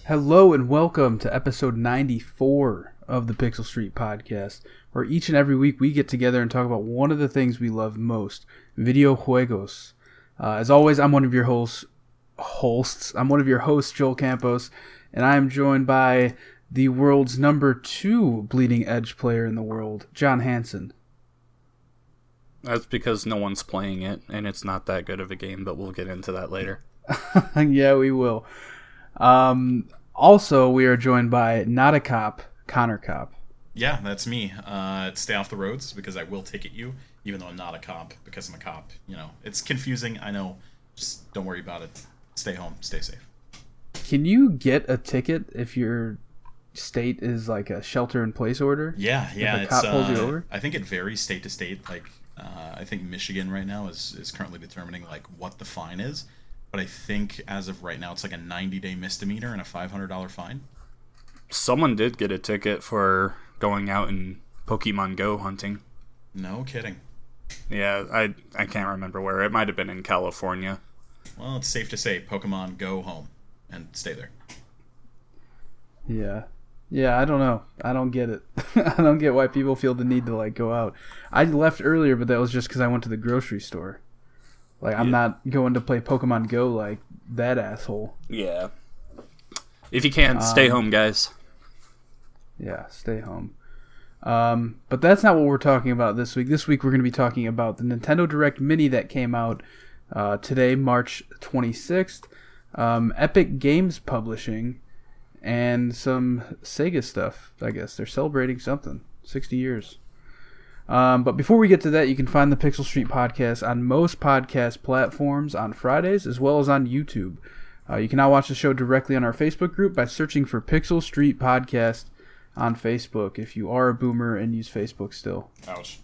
Hello and welcome to episode 94 of the Pixel Street Podcast, where each and every week we get together and talk about one of the things we love most, video juegos. As always, I'm one of your hosts. I'm one of your hosts, Joel Campos, and I am joined by the world's number 2 bleeding edge player in the world, John Hansen. That's because no one's playing it, and it's not that good of a game, but we'll get into that later. Yeah, we will. Also, we are joined by not a cop, Connor Cop. Yeah, that's me. Stay off the roads because I will ticket you, even though I'm not a cop because I'm a cop. You know, it's confusing. I know. Just don't worry about it. Stay home. Stay safe. Can you get a ticket if your state is like a shelter-in-place order? Yeah. If a cop pulls you over? I think it varies state to state. Like, I think Michigan right now is currently determining like what the fine is. But I think as of right now, it's like a 90-day misdemeanor and a $500 fine. Someone did get a ticket for going out and Pokemon Go hunting. No kidding. Yeah, I can't remember where. It might have been in California. Well, it's safe to say Pokemon Go home and stay there. Yeah, I don't know. I don't get it. I don't get why people feel the need to like go out. I left earlier, but that was just because I went to the grocery store. Like, I'm not going to play Pokemon Go like that asshole. Yeah. If you can, stay home, guys. Yeah, stay home. But that's not what we're talking about this week. This week we're going to be talking about the Nintendo Direct Mini that came out today, March 26th. Epic Games Publishing, and some Sega stuff, I guess. They're celebrating something. 60 years. But before we get to that, you can find the Pixel Street Podcast on most podcast platforms on Fridays, as well as on YouTube. You can now watch the show directly on our Facebook group by searching for Pixel Street Podcast on Facebook, if you are a boomer and use Facebook still. Ouch.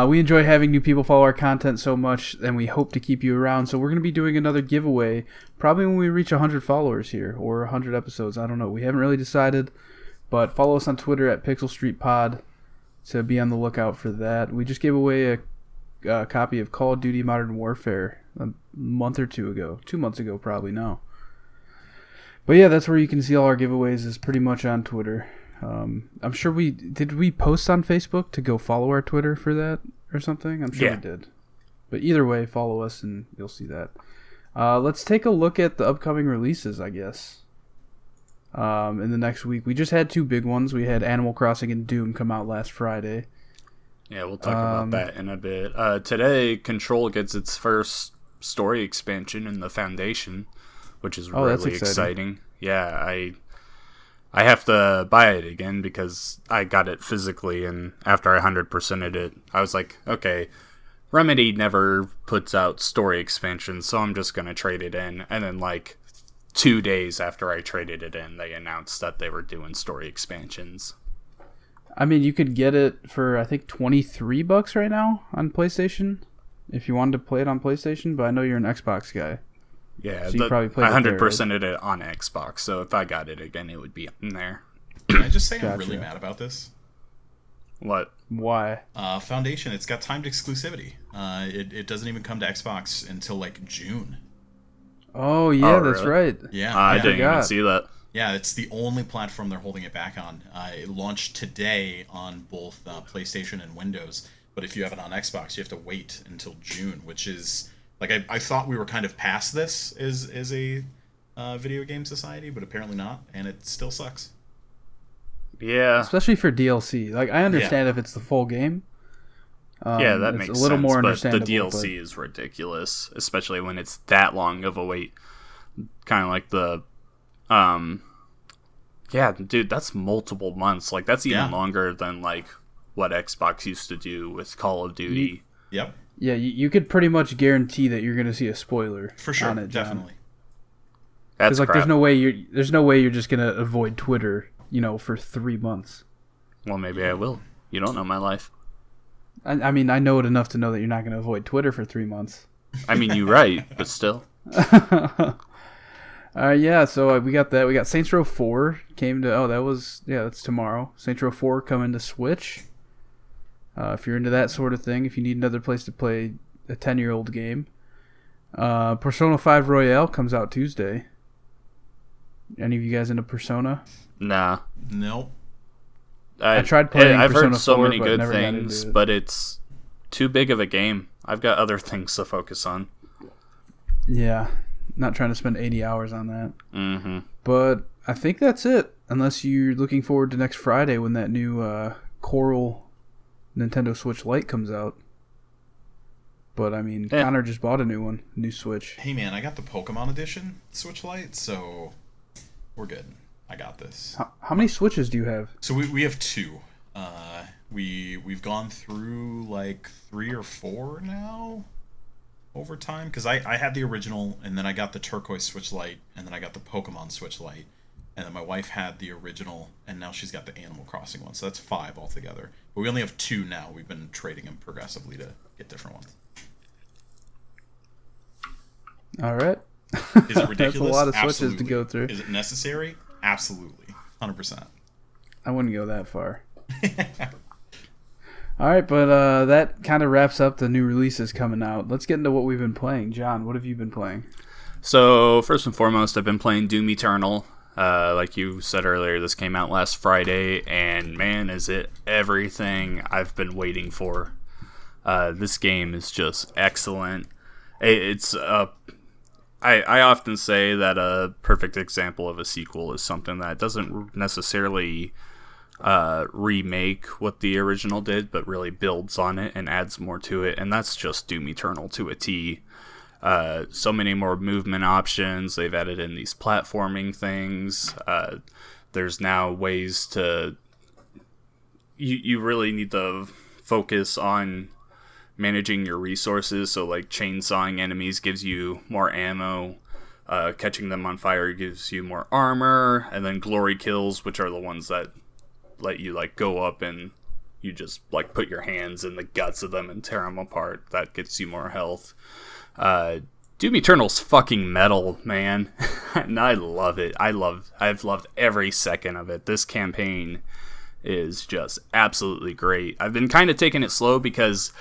We enjoy having new people follow our content so much, and we hope to keep you around. So we're going to be doing another giveaway, probably when we reach 100 followers here, or 100 episodes. I don't know. We haven't really decided, but follow us on Twitter at Pixel Street Pod to be on the lookout for that. We just gave away a copy of Call of Duty Modern Warfare a month or 2 ago. 2 months ago, probably now. But yeah, that's where you can see all our giveaways, is pretty much on Twitter. I'm sure we post on Facebook to go follow our Twitter for that or something? I'm sure we did. But either way, follow us and you'll see that. Let's take a look at the upcoming releases, I guess. In the next week. We just had 2 big ones. We had Animal Crossing and Doom come out last Friday. Yeah, we'll talk about that in a bit. Today, Control gets its first story expansion in the Foundation, which is really exciting. Yeah, I have to buy it again because I got it physically, and after I 100%ed it, I was like, okay, Remedy never puts out story expansions, so I'm just going to trade it in. And then, 2 days after I traded it in, they announced that they were doing story expansions. I mean, you could get it for, I think, $23 right now on PlayStation, if you wanted to play it on PlayStation, but I know you're an Xbox guy. Yeah, so you probably played I it there, 100%ed it on Xbox, so if I got it again, it would be in there. Can I just say I'm really mad about this? What? Why? Foundation, it's got timed exclusivity. It doesn't even come to Xbox until, June. Oh, yeah, that's really? right. Yeah. I didn't even see that. Yeah, it's the only platform they're holding it back on. It launched today on both PlayStation and Windows, but if you have it on Xbox, you have to wait until June, which is... I thought we were kind of past this as a video game society, but apparently not, and it still sucks. Yeah. Especially for DLC. I understand if it's the full game. Yeah, that makes a little sense, more but understandable. The DLC is ridiculous, especially when it's that long of a wait. Kind of like the... Yeah, dude, that's multiple months. That's even longer than, what Xbox used to do with Call of Duty. Yep. Yeah, you could pretty much guarantee that you're going to see a spoiler for sure, on it, John. Definitely. That's crap. There's no way you're just going to avoid Twitter, for 3 months. Well, maybe I will. You don't know my life. I mean, I know it enough to know that you're not going to avoid Twitter for 3 months. I mean, you're right, but still. Yeah, so we got that. We got Saints Row 4 came to... that's tomorrow. Saints Row 4 coming to Switch. If you're into that sort of thing, if you need another place to play a 10-year-old game. Persona 5 Royale comes out Tuesday. Any of you guys into Persona? Nah. Nope. I tried playing I've Persona heard so 4, many but good never got into things, it. but it's too big of a game. I've got other things to focus on. Yeah, not trying to spend 80 hours on that. Mm-hmm. But I think that's it, unless you're looking forward to next Friday when that new Coral Nintendo Switch Lite comes out. But, I mean, Connor just bought a new one, new Switch. Hey, man, I got the Pokemon Edition Switch Lite, so we're good. I got this. How many Switches do you have? So we have 2. We've gone through like 3 or 4 now over time, because I had the original, and then I got the Turquoise Switch Lite, and then I got the Pokemon Switch Lite, and then my wife had the original, and now she's got the Animal Crossing one, so that's 5 altogether. But we only have 2 now. We've been trading them progressively to get different ones. All right. Is it ridiculous? That's a lot of switches Absolutely. to go through. Is it necessary? Absolutely. 100%. I wouldn't go that far. All right, but that kind of wraps up the new releases coming out. Let's get into what we've been playing. John, what have you been playing? So, first and foremost, I've been playing Doom Eternal. Like you said earlier, this came out last Friday, and man, is it everything I've been waiting for. This game is just excellent. It's I often say that a perfect example of a sequel is something that doesn't necessarily remake what the original did, but really builds on it and adds more to it, and that's just Doom Eternal to a T. So many more movement options. They've added in these platforming things. There's now ways to... You really need to focus on managing your resources, so like chainsawing enemies gives you more ammo, catching them on fire gives you more armor, and then glory kills, which are the ones that let you like go up and you just like put your hands in the guts of them and tear them apart. That gets you more health. Doom Eternal's fucking metal, man. And I love it. I've loved every second of it. This campaign is just absolutely great. I've been kind of taking it slow because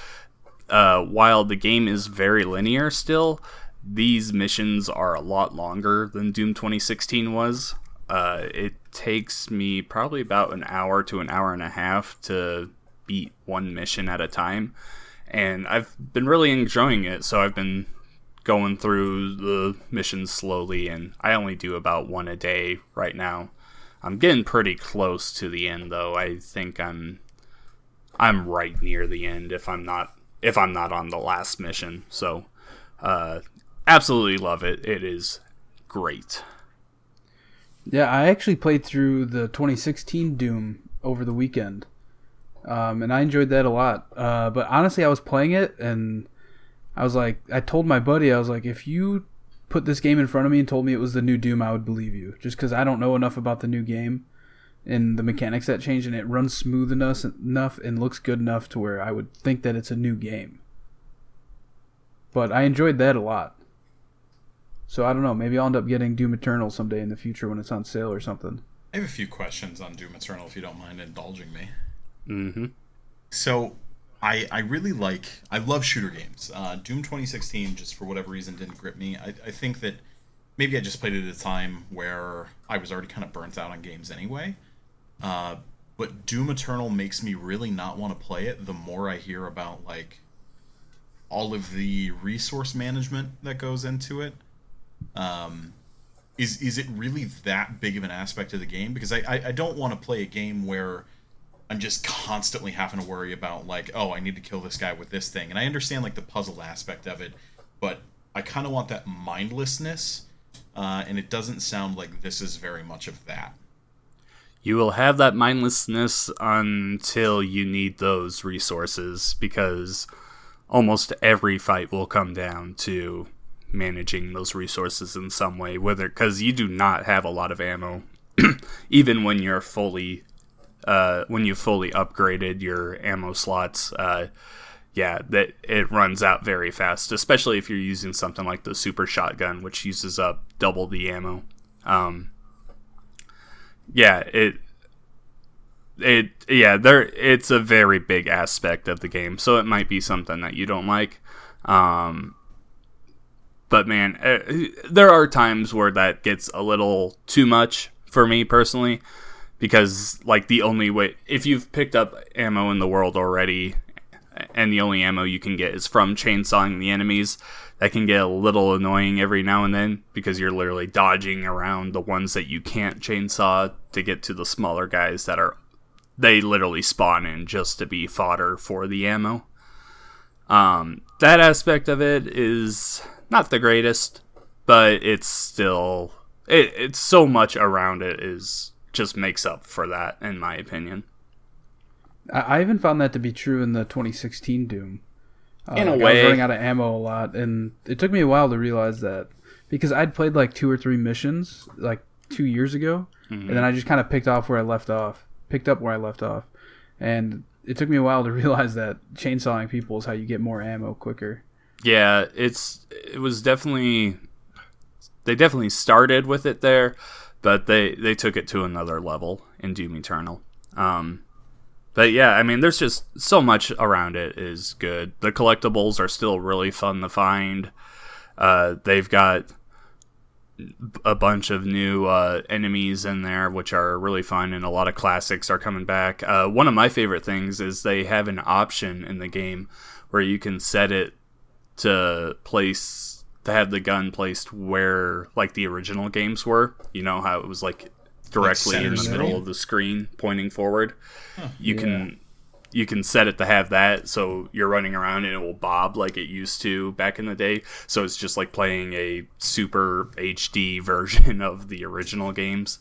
while the game is very linear still, these missions are a lot longer than Doom 2016 was. It takes me probably about an hour to an hour and a half to beat one mission at a time. And I've been really enjoying it, so I've been going through the missions slowly, and I only do about one a day right now. I'm getting pretty close to the end, though. I think I'm right near the end if I'm not on the last mission. So, absolutely love it. It is great. Yeah, I actually played through the 2016 Doom over the weekend, and I enjoyed that a lot. But honestly, I was playing it, and I was like, I told my buddy, I was like, if you put this game in front of me and told me it was the new Doom, I would believe you, just because I don't know enough about the new game and the mechanics that changed, and it runs smooth enough and looks good enough to where I would think that it's a new game. But I enjoyed that a lot. So I don't know, maybe I'll end up getting Doom Eternal someday in the future when it's on sale or something. I have a few questions on Doom Eternal if you don't mind indulging me. Mm-hmm. So I love shooter games. Doom 2016, just for whatever reason, didn't grip me. I think that maybe I just played it at a time where I was already kind of burnt out on games anyway. But Doom Eternal makes me really not want to play it the more I hear about like all of the resource management that goes into it. Is it really that big of an aspect of the game? Because I don't want to play a game where I'm just constantly having to worry about like, oh, I need to kill this guy with this thing. And I understand like the puzzle aspect of it, but I kind of want that mindlessness, and it doesn't sound like this is very much of that. You will have that mindlessness until you need those resources, because almost every fight will come down to managing those resources in some way, whether because you do not have a lot of ammo, even when you're fully upgraded your ammo slots. That it runs out very fast, especially if you're using something like the super shotgun, which uses up double the ammo. It's a very big aspect of the game, so it might be something that you don't like. But man, there are times where that gets a little too much for me personally, because like the only way, if you've picked up ammo in the world already and the only ammo you can get is from chainsawing the enemies, that can get a little annoying every now and then, because you're literally dodging around the ones that you can't chainsaw to get to the smaller guys that they literally spawn in just to be fodder for the ammo. That aspect of it is not the greatest, but it's still, it's so much around it is just makes up for that, in my opinion. I even found that to be true in the 2016 Doom. In a way. I was running out of ammo a lot, and it took me a while to realize that, because I'd played like 2 or 3 missions like 2 years ago, and then I just kind of picked up where I left off, and it took me a while to realize that chainsawing people is how you get more ammo quicker. Yeah, it was definitely, they definitely started with it there, but they took it to another level in Doom Eternal. But yeah, I mean, there's just so much around it is good. The collectibles are still really fun to find. They've got a bunch of new enemies in there, which are really fun, and a lot of classics are coming back. One of my favorite things is they have an option in the game where you can set it to have the gun placed where like the original games were. You know how it was like directly in the middle of the screen pointing forward. You can set it to have that, so you're running around and it will bob like it used to back in the day. So it's just like playing a super HD version of the original games.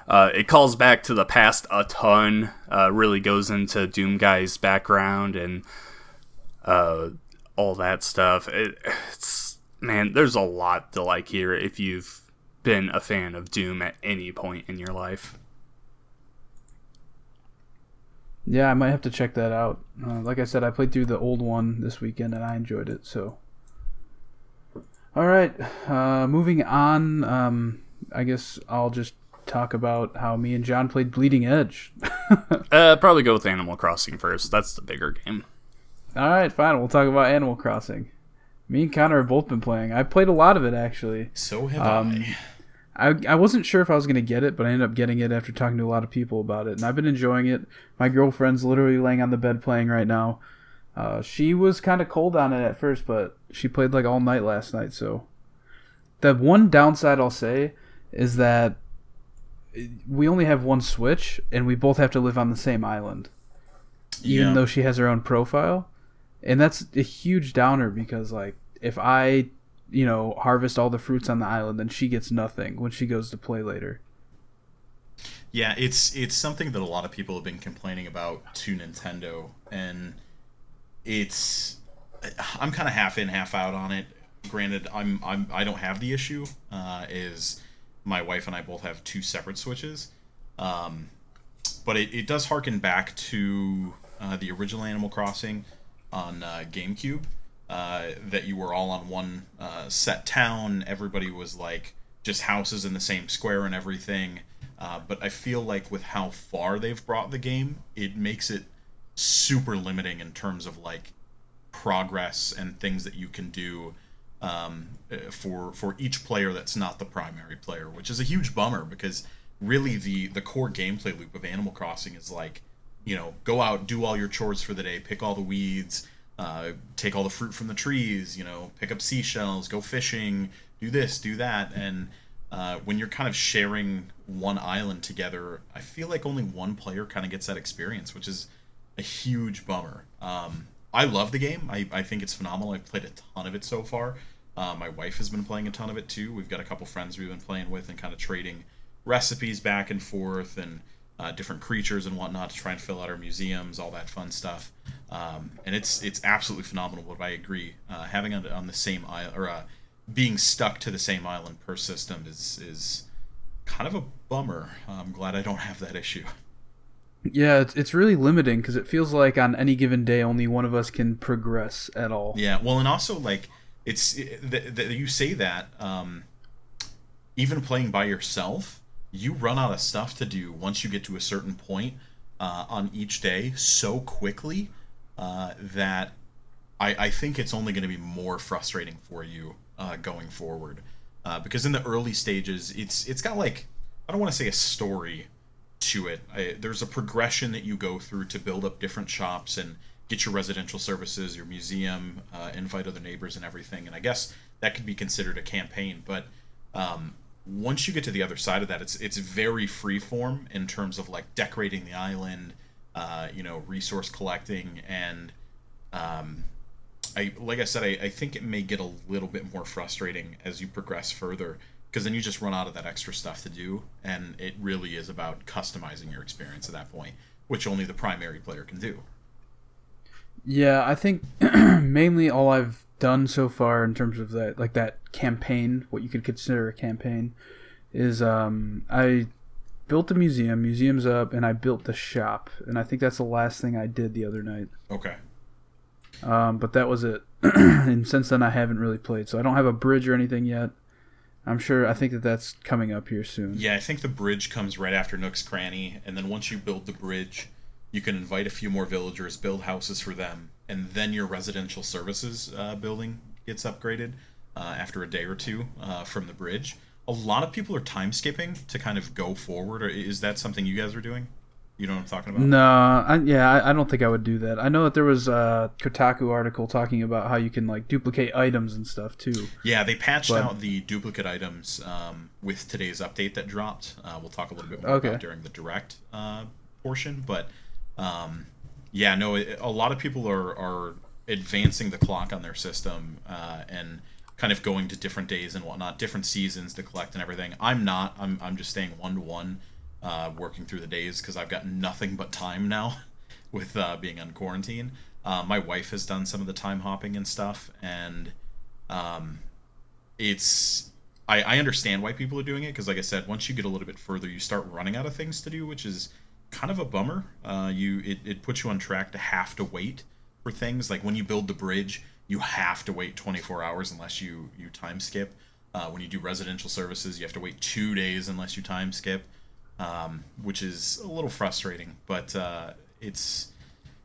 It calls back to the past a ton. Really goes into Doom Guy's background and all that stuff. It's man, there's a lot to like here if you've been a fan of Doom at any point in your life. Yeah, I might have to check that out. Like I said, I played through the old one this weekend and I enjoyed it. So, all right, moving on. I guess I'll just talk about how me and John played Bleeding Edge. Probably go with Animal Crossing first. That's the bigger game. All right, fine. We'll talk about Animal Crossing. Me and Connor have both been playing. I played a lot of it, actually. So have I. I wasn't sure if I was going to get it, but I ended up getting it after talking to a lot of people about it. And I've been enjoying it. My girlfriend's literally laying on the bed playing right now. She was kind of cold on it at first, but she played like all night last night. So the one downside I'll say is that we only have one Switch, and we both have to live on the same island. Even though she has her own profile. And that's a huge downer because, like, if I, harvest all the fruits on the island, then she gets nothing when she goes to play later. Yeah, it's something that a lot of people have been complaining about to Nintendo, and I'm kind of half in, half out on it. Granted, I don't have the issue. Is my wife and I both have 2 separate Switches, but it does harken back to the original Animal Crossing on GameCube, that you were all on one set town. Everybody was like just houses in the same square and everything. But I feel like with how far they've brought the game, it makes it super limiting in terms of like progress and things that you can do for each player that's not the primary player, which is a huge bummer because really the core gameplay loop of Animal Crossing is like, go out, do all your chores for the day, pick all the weeds, take all the fruit from the trees, pick up seashells, go fishing, do this, do that. And when you're kind of sharing one island together, I feel like only one player kind of gets that experience, which is a huge bummer. I love the game. I think it's phenomenal. I've played a ton of it so far. My wife has been playing a ton of it too. We've got a couple friends we've been playing with and kind of trading recipes back and forth and different creatures and whatnot to try and fill out our museums, all that fun stuff. And it's absolutely phenomenal. But I agree, having on the same island or being stuck to the same island per system is kind of a bummer. I'm glad I don't have that issue. Yeah, it's really limiting because it feels like on any given day only one of us can progress at all. Yeah, well, and also like you say that even playing by yourself, you run out of stuff to do once you get to a certain point on each day so quickly that I think it's only going to be more frustrating for you going forward. Because in the early stages, it's got like, I don't want to say a story to it. There's a progression that you go through to build up different shops and get your residential services, your museum, invite other neighbors and everything. And I guess that could be considered a campaign. But once you get to the other side of that, it's very freeform in terms of like decorating the island, resource collecting, and I think it may get a little bit more frustrating as you progress further, because then you just run out of that extra stuff to do, and it really is about customizing your experience at that point, which only the primary player can do. Yeah, I think mainly all I've done so far in terms of that campaign, what you could consider a campaign, is I built the museum's up, and I built the shop, and I think that's the last thing I did the other night. Okay. But that was it. And since then I haven't really played, so I don't have a bridge or anything yet. I think that's coming up here soon. Yeah, I think the bridge comes right after Nook's Cranny, and then once you build the bridge, you can invite a few more villagers, build houses for them, and then your residential services building gets upgraded after a day or two from the bridge. A lot of people are time skipping to kind of go forward. Or is that something you guys are doing? You know what I'm talking about? No, I don't think I would do that. I know that there was a Kotaku article talking about how you can like duplicate items and stuff too. Yeah, they patched out the duplicate items with today's update that dropped. We'll talk a little bit more about during the direct portion, but a lot of people are advancing the clock on their system and kind of going to different days and whatnot, different seasons to collect and everything. I'm not. I'm just staying 1-to-1. Working through the days because I've got nothing but time now with being on quarantine. My wife has done some of the time hopping and stuff, and I understand why people are doing it, because like I said, once you get a little bit further, you start running out of things to do, which is kind of a bummer. It puts you on track to have to wait for things. Like when you build the bridge, you have to wait 24 hours unless you time skip. When you do residential services, you have to wait 2 days unless you time skip. Which is a little frustrating, but it's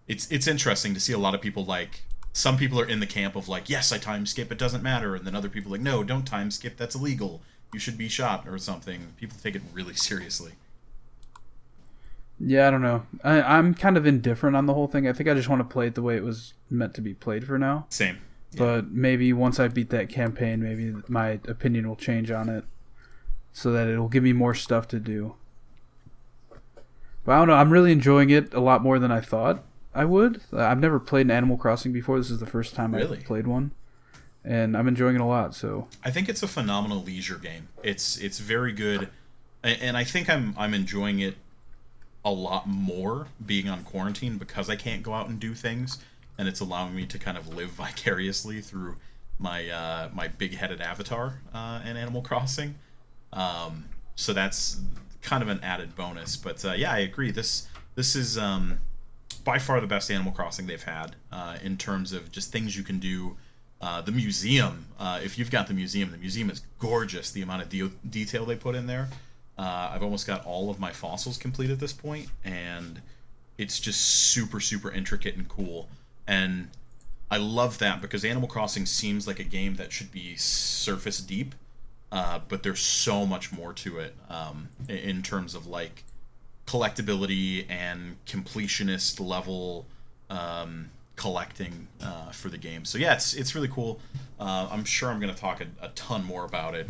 interesting to see a lot of people, like, some people are in the camp of like, yes, I time skip, it doesn't matter, and then other people are like, no, don't time skip, that's illegal, you should be shot or something. People take it really seriously. Yeah, I don't know. I'm kind of indifferent on the whole thing. I think I just want to play it the way it was meant to be played for now. Same. Yeah. But maybe once I beat that campaign, maybe my opinion will change on it so that it'll give me more stuff to do. But I don't know, I'm really enjoying it a lot more than I thought I would. I've never played an Animal Crossing before. This is the first time I've played one. And I'm enjoying it a lot, so. I think it's a phenomenal leisure game. It's very good. And I think I'm enjoying it a lot more being on quarantine because I can't go out and do things. And it's allowing me to kind of live vicariously through my my big-headed avatar in Animal Crossing. So that's kind of an added bonus, but I agree. This is by far the best Animal Crossing they've had in terms of just things you can do. The museum, if you've got the museum is gorgeous. The amount of detail they put in there. I've almost got all of my fossils complete at this point, and it's just super, super intricate and cool. And I love that because Animal Crossing seems like a game that should be surface deep. But there's so much more to it in terms of like collectability and completionist level collecting for the game. So yeah, it's really cool. I'm sure I'm going to talk a ton more about it.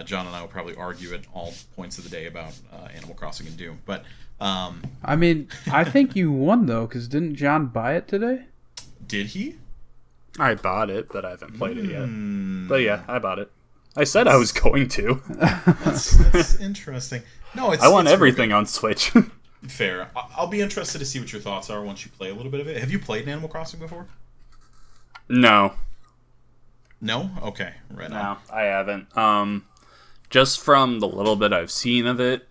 John and I will probably argue at all points of the day about Animal Crossing and Doom. But I mean, I think you won though, because didn't John buy it today? Did he? I bought it, but I haven't played it yet. But yeah, I bought it. I said I was going to. That's interesting. No, I want everything on Switch. Fair. I'll be interested to see what your thoughts are once you play a little bit of it. Have you played Animal Crossing before? No. No? Okay. Right on. No, I haven't. Just from the little bit I've seen of it,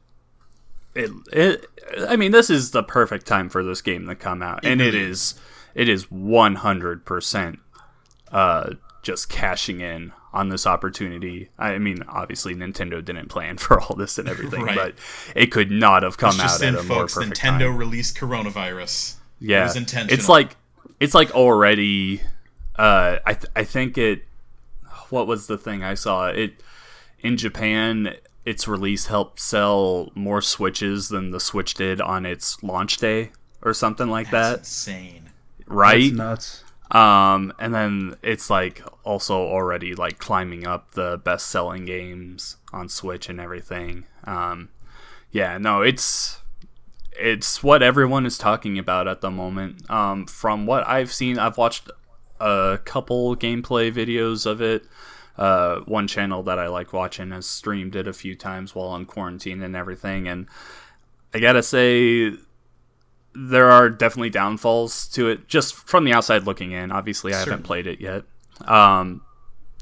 I mean, this is the perfect time for this game to come out, and it is 100% just cashing in on this opportunity. I mean, obviously Nintendo didn't plan for all this and everything, right. But it could not have come out at a more perfect Nintendo time. released coronavirus. Yeah, it was intentional. It's like already. I think it. what was the thing I saw? It in Japan, its release helped sell more Switches than the Switch did on its launch day or something like that. That's insane. Right? That's nuts. And then it's like also already like climbing up the best selling games on Switch and everything. Yeah, no, it's what everyone is talking about at the moment. From what I've seen, I've watched a couple gameplay videos of it. One channel that I like watching has streamed it a few times while on quarantine and everything, and I gotta say there are definitely downfalls to it just from the outside looking in. Obviously I haven't played it yet.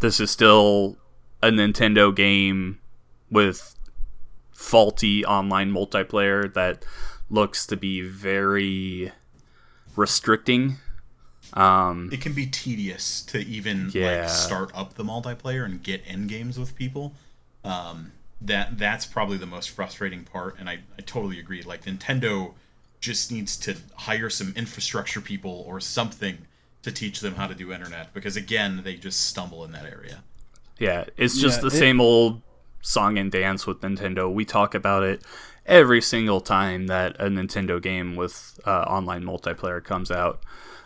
This is still a Nintendo game with faulty online multiplayer that looks to be very restricting. It can be tedious to even like start up the multiplayer and get in games with people. That's probably the most frustrating part, and I totally agree. Like, Nintendo just needs to hire some infrastructure people or something to teach them how to do internet, because again, they just stumble in that area. Yeah, it's just the same old song and dance with Nintendo. We talk about it every single time that a Nintendo game with online multiplayer comes out.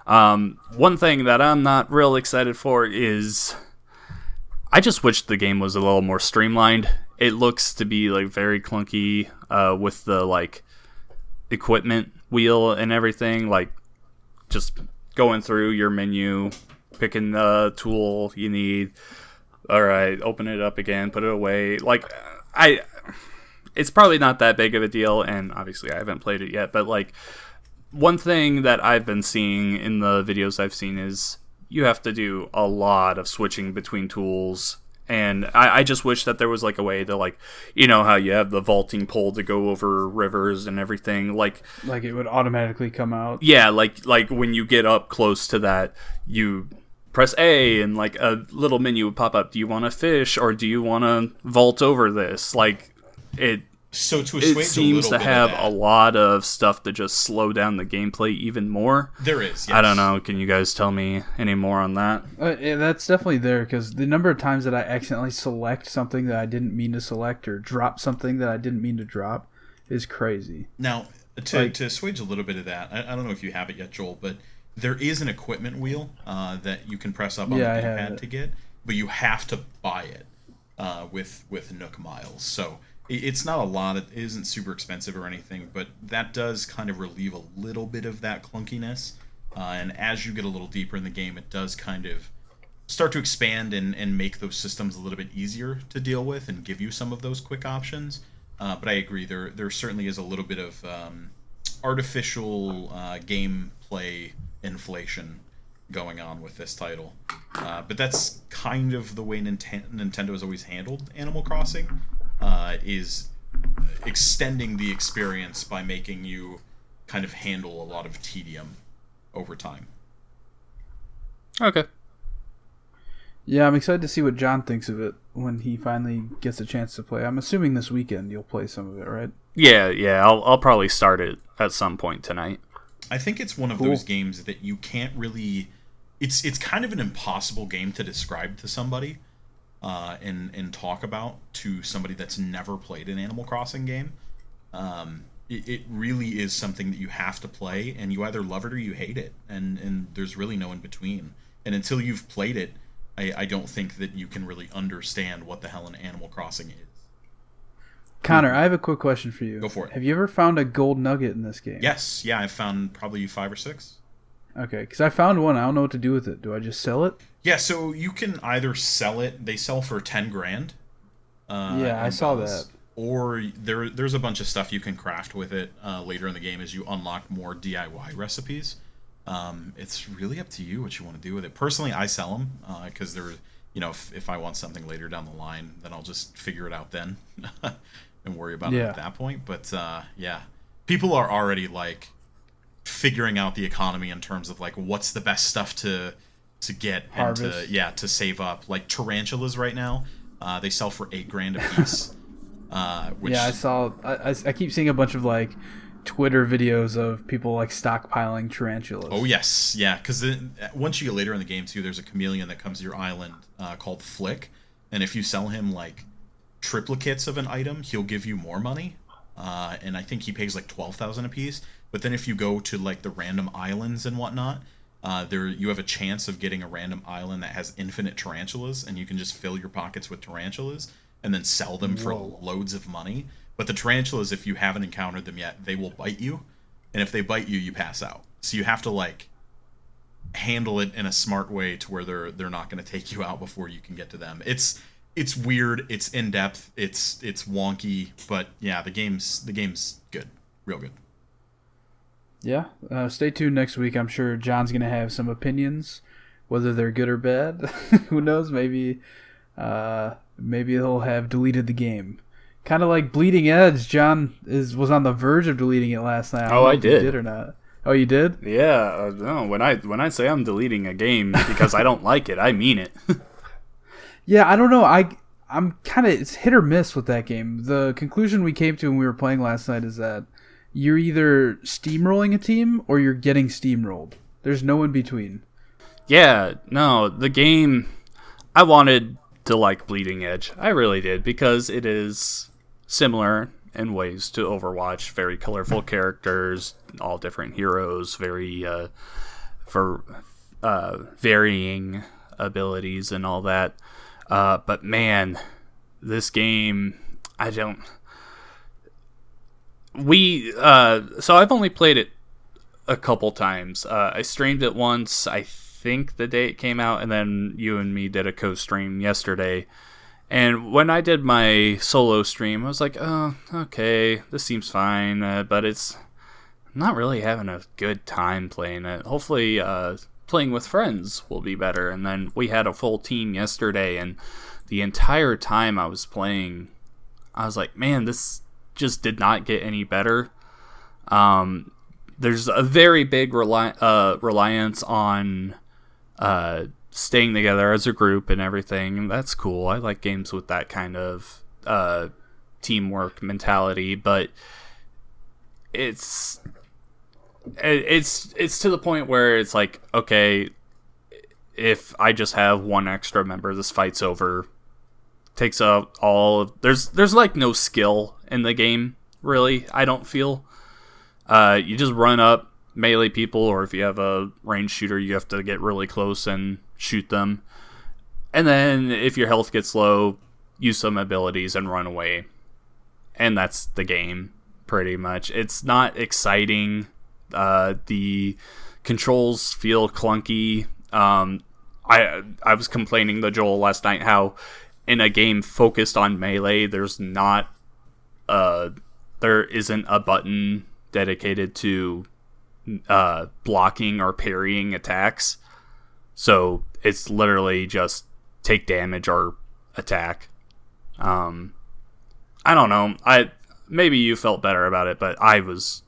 One thing that I'm not real excited for is I just wish the game was a little more streamlined. It looks to be like very clunky with the like equipment wheel and everything, like just going through your menu, picking the tool you need. All right, open it up again, put it away. Like, it's probably not that big of a deal, and obviously I haven't played it yet, but like, one thing that I've been seeing in the videos I've seen is you have to do a lot of switching between tools, and I just wish that there was like a way to, like, you know how you have the vaulting pole to go over rivers and everything, like it would automatically come out. Yeah, like when you get up close to that, you press A and like a little menu would pop up. Do you want to fish or do you want to vault over this? Like, it seems to have a lot of stuff to just slow down the gameplay even more. There is, yes. I don't know. Can you guys tell me any more on that? Yeah, that's definitely there, because the number of times that I accidentally select something that I didn't mean to select or drop something that I didn't mean to drop is crazy. Now, to assuage a little bit of that, I don't know if you have it yet, Joel, but there is an equipment wheel that you can press up on the gamepad to get, but you have to buy it with Nook Miles. So it's not a lot. It isn't super expensive or anything, but that does kind of relieve a little bit of that clunkiness. And as you get a little deeper in the game, it does kind of start to expand and make those systems a little bit easier to deal with and give you some of those quick options. But I agree, there certainly is a little bit of artificial gameplay inflation going on with this title. But that's kind of the way Nintendo has always handled Animal Crossing. Is extending the experience by making you kind of handle a lot of tedium over time. Okay. Yeah, I'm excited to see what John thinks of it when he finally gets a chance to play. I'm assuming this weekend you'll play some of it, right? Yeah. I'll probably start it at some point tonight. I think it's one of those games that you can't really... It's kind of an impossible game to describe to somebody. And talk about to somebody that's never played an Animal Crossing game. It really is something that you have to play, and you either love it or you hate it, and there's really no in between. And until you've played it, I don't think that you can really understand what the hell an Animal Crossing is. Connor, I have a quick question for you. Go for it. Have you ever found a gold nugget in this game? Yes, yeah, I've found probably 5 or 6. Okay, because I found one. I don't know what to do with it. Do I just sell it? Yeah, so you can either sell it. They sell for 10 grand. Yeah, I saw that. Or there's a bunch of stuff you can craft with it later in the game as you unlock more DIY recipes. It's really up to you what you want to do with it. Personally, I sell them because they're, if I want something later down the line, then I'll just figure it out then and worry about it at that point. But yeah, people are already like figuring out the economy in terms of like what's the best stuff to get harvest. And to save up. Like tarantulas right now, they sell for $8 grand a piece. Which, yeah, I saw. I keep seeing a bunch of like Twitter videos of people like stockpiling tarantulas. Oh yes, yeah. Because once you get later in the game too, there's a chameleon that comes to your island called Flick, and if you sell him like triplicates of an item, he'll give you more money. And I think he pays like 12,000 a piece. But then if you go to like the random islands and whatnot, there you have a chance of getting a random island that has infinite tarantulas, and you can just fill your pockets with tarantulas and then sell them for loads of money. But the tarantulas, if you haven't encountered them yet, they will bite you, and if they bite you, you pass out. So you have to like handle it in a smart way to where they're not going to take you out before you can get to them. It's weird, it's in depth, it's wonky, but yeah, the game's good, real good. Yeah, stay tuned next week. I'm sure John's gonna have some opinions, whether they're good or bad. Who knows? Maybe he'll have deleted the game. Kind of like Bleeding Edge. John was on the verge of deleting it last night. I did. If you did or not? Oh, you did? Yeah. No. When I say I'm deleting a game because I don't like it, I mean it. Yeah, I don't know. I'm kind of, it's hit or miss with that game. The conclusion we came to when we were playing last night is that you're either steamrolling a team or you're getting steamrolled. There's no in between. Yeah, no, the game, I wanted to like Bleeding Edge. I really did, because it is similar in ways to Overwatch. Very colorful characters, all different heroes, very varying abilities and all that. But man, this game, so I've only played it a couple times. I streamed it once, I think the day it came out, and then you and me did a co-stream yesterday. And when I did my solo stream, I was like, oh, okay, this seems fine, but I'm not really having a good time playing it. Hopefully, playing with friends will be better. And then we had a full team yesterday, and the entire time I was playing, I was like, man, this just did not get any better. There's a very big reliance on staying together as a group and everything, and that's cool. I like games with that kind of teamwork mentality, but it's to the point where it's like, okay, if I just have one extra member, this fight's over. Takes up all of, there's like no skill in the game, really, I don't feel. You just run up, melee people, or if you have a ranged shooter, you have to get really close and shoot them. And then if your health gets low, use some abilities and run away. And that's the game, pretty much. It's not exciting. The controls feel clunky. I was complaining to Joel last night how in a game focused on melee, there isn't a button dedicated to blocking or parrying attacks. So it's literally just take damage or attack. I don't know. Maybe you felt better about it, but I was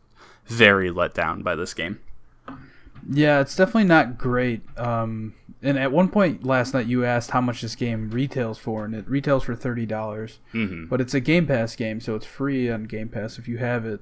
very let down by this game. Yeah, it's definitely not great. And at one point last night, you asked how much this game retails for, and it retails for $30. Mm-hmm. But it's a Game Pass game, so it's free on Game Pass if you have it.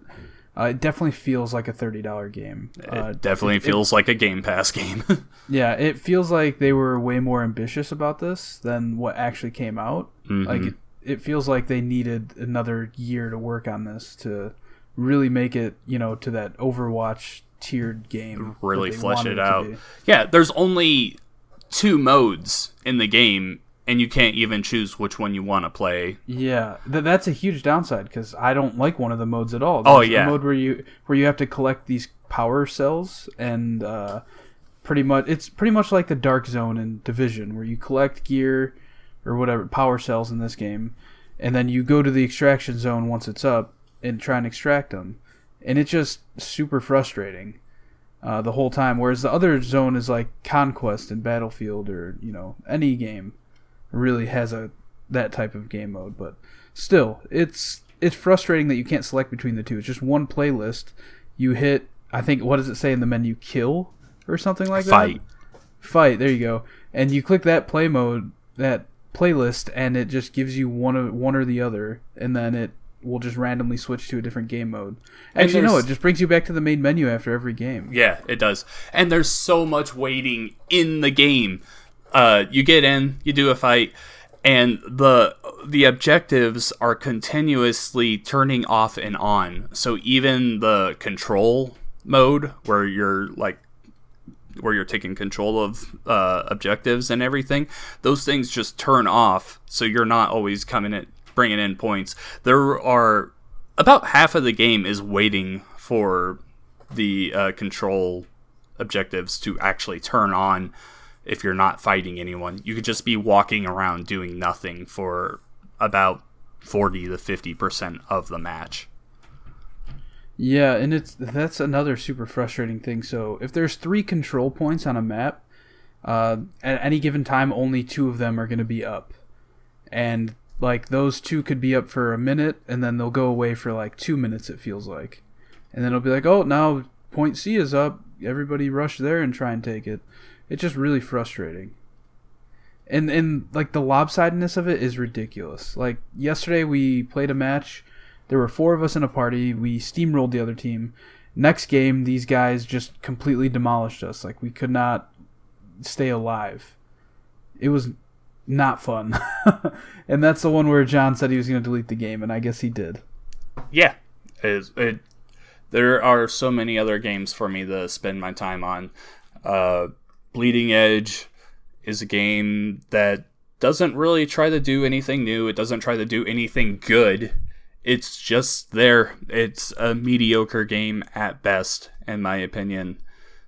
It definitely feels like a $30 game. It definitely feels like a Game Pass game. Yeah, it feels like they were way more ambitious about this than what actually came out. Mm-hmm. Like it feels like they needed another year to work on this to really make it, to that Overwatch tiered game. Really flesh it out. Yeah, there's only 2 modes in the game, and you can't even choose which one you want to play. Yeah, that's a huge downside, because I don't like one of the modes at all. There's a mode where you have to collect these power cells, and it's pretty much like the Dark Zone in Division, where you collect gear or whatever, power cells in this game, and then you go to the extraction zone once it's up and try and extract them, and it's just super frustrating the whole time. Whereas the other zone is like Conquest and Battlefield, or any game really has that type of game mode. But still, it's frustrating that you can't select between the two. It's just one playlist. You hit, I think, what does it say in the menu? Kill or something like that? Fight. There you go. And you click that play mode, that playlist, and it just gives you one or the other, and then it will just randomly switch to a different game mode. Actually, no, it just brings you back to the main menu after every game. Yeah, it does. And there's so much waiting in the game. You get in, you do a fight, and the objectives are continuously turning off and on. So even the control mode, where you're taking control of objectives and everything, those things just turn off. So you're not always bringing in points. There are about half of the game is waiting for the control objectives to actually turn on. If you're not fighting anyone, you could just be walking around doing nothing for about 40 to 50% of the match. Yeah, and that's another super frustrating thing. So if there's 3 control points on a map, at any given time, only 2 of them are going to be up. And like those 2 could be up for a minute, and then they'll go away for like 2 minutes, it feels like. And then it'll be like, oh, now point C is up. Everybody rush there and try and take it. It's just really frustrating. And like the lopsidedness of it is ridiculous. Like yesterday we played a match. There were 4 of us in a party. We steamrolled the other team. Next game, these guys just completely demolished us. Like we could not stay alive. It was not fun. And that's the one where John said he was going to delete the game, and I guess he did. Yeah. There are so many other games for me to spend my time on. Bleeding Edge is a game that doesn't really try to do anything new. It doesn't try to do anything good. It's just there. It's a mediocre game at best, in my opinion.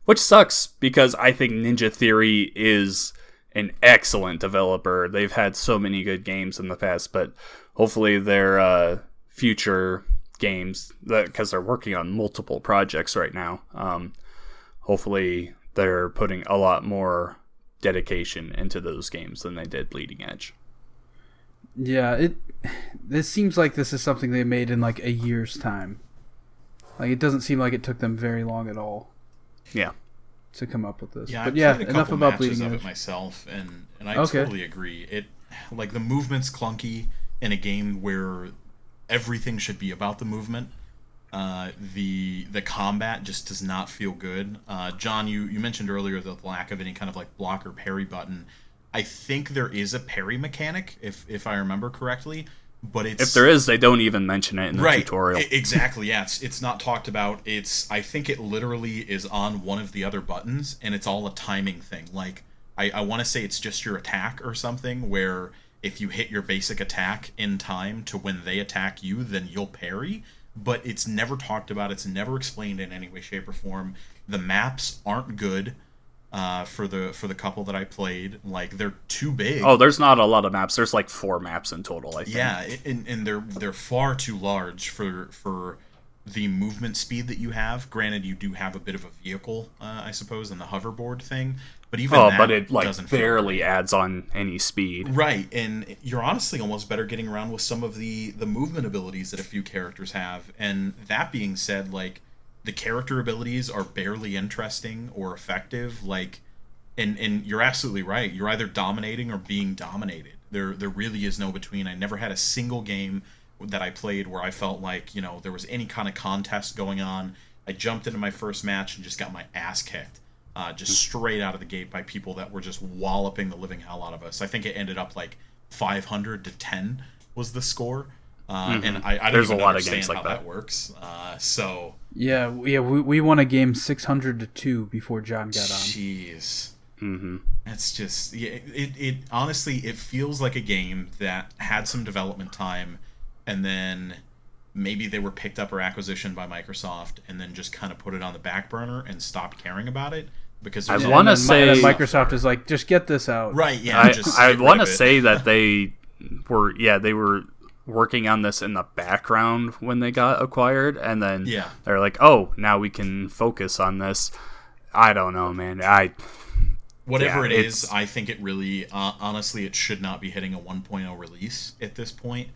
Which sucks, because I think Ninja Theory is an excellent developer. They've had so many good games in the past, but hopefully their future games, because they're working on multiple projects right now, hopefully they're putting a lot more dedication into those games than they did Bleeding Edge. Yeah, this seems like this is something they made in like a year's time. Like it doesn't seem like it took them very long at all. Yeah. To come up with this. Yeah, but I've yeah, enough about Bleeding Edge Edge. of it myself, and I totally agree. It like the movement's clunky in a game where everything should be about the movement. The combat just does not feel good. John, you mentioned earlier the lack of any kind of like block or parry button. I think there is a parry mechanic, if I remember correctly, but if there is, they don't even mention it in the tutorial. Exactly, yeah. It's not talked about. I think it literally is on one of the other buttons, and it's all a timing thing. Like I want to say it's just your attack or something, where if you hit your basic attack in time to when they attack you, then you'll parry. But it's never talked about. It's never explained in any way, shape, or form. The maps aren't good. For the couple that I played, like they're too big. Oh, there's not a lot of maps. There's like 4 maps in total, I think. Yeah, and they're far too large for the movement speed that you have. Granted, you do have a bit of a vehicle, I suppose, in the hoverboard thing, but even but it like barely adds on any speed. Right, and you're honestly almost better getting around with some of the movement abilities that a few characters have. And that being said, like, the character abilities are barely interesting or effective. Like, and you're absolutely right. You're either dominating or being dominated. There really is no between. I never had a single game that I played where I felt like, there was any kind of contest going on. I jumped into my first match and just got my ass kicked, just straight out of the gate by people that were just walloping the living hell out of us. I think it ended up like 500 to 10 was the score. And I don't even understand how that works. Yeah, we won a game 600 to 2 before John got on. Jeez. Mm-hmm. That's just it honestly, it feels like a game that had some development time, and then maybe they were picked up or acquisitioned by Microsoft, and then just kind of put it on the back burner and stopped caring about it because I want to say Microsoft is like, just get this out. Right? Yeah. I want to say that they were working on this in the background when they got acquired, and then they're like, oh, now we can focus on this. I don't know, man. Whatever it is, I think it really, honestly, it should not be hitting a 1.0 release at this point.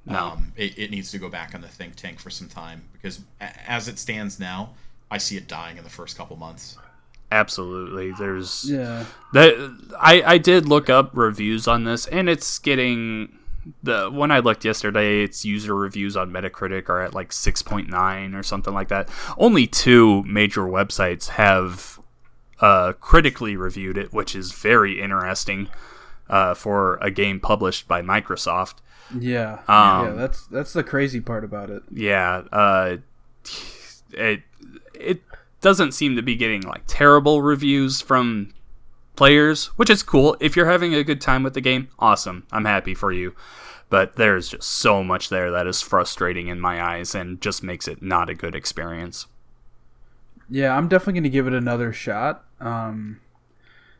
No. It needs to go back on the think tank for some time, because as it stands now, I see it dying in the first couple months. Absolutely. I did look up reviews on this, and it's getting when I looked yesterday, its user reviews on Metacritic are at like 6.9 or something like that. Only 2 major websites have critically reviewed it, which is very interesting for a game published by Microsoft. Yeah, that's the crazy part about it. Yeah, it doesn't seem to be getting like terrible reviews from players, which is cool. If you're having a good time with the game, awesome. I'm happy for you. But there's just so much there that is frustrating in my eyes and just makes it not a good experience. Yeah, I'm definitely going to give it another shot.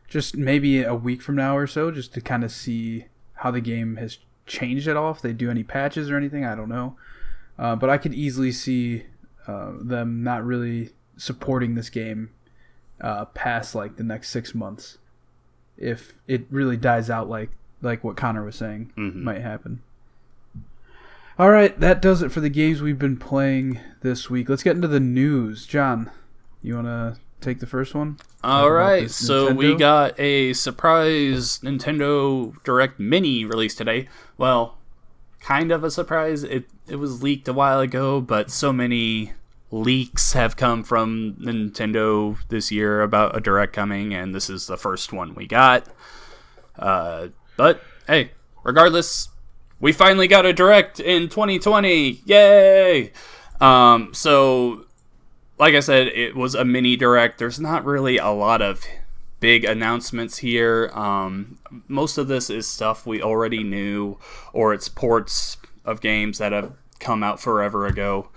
Just maybe a week from now or so, just to kind of see how the game has changed at all. If they do any patches or anything, I don't know. But I could easily see them not really supporting this game past like the next 6 months. If it really dies out like what Connor was saying might happen. All right, that does it for the games we've been playing this week. Let's get into the news. John, you want to take the first one? All right, so we got a surprise Nintendo Direct Mini released today. Well, kind of a surprise. It was leaked a while ago, but so many leaks have come from Nintendo this year about a Direct coming, and this is the first one we got. But, hey, regardless, we finally got a Direct in 2020! Yay! So, like I said, it was a mini Direct. There's not really a lot of big announcements here. Most of this is stuff we already knew, or it's ports of games that have come out forever ago.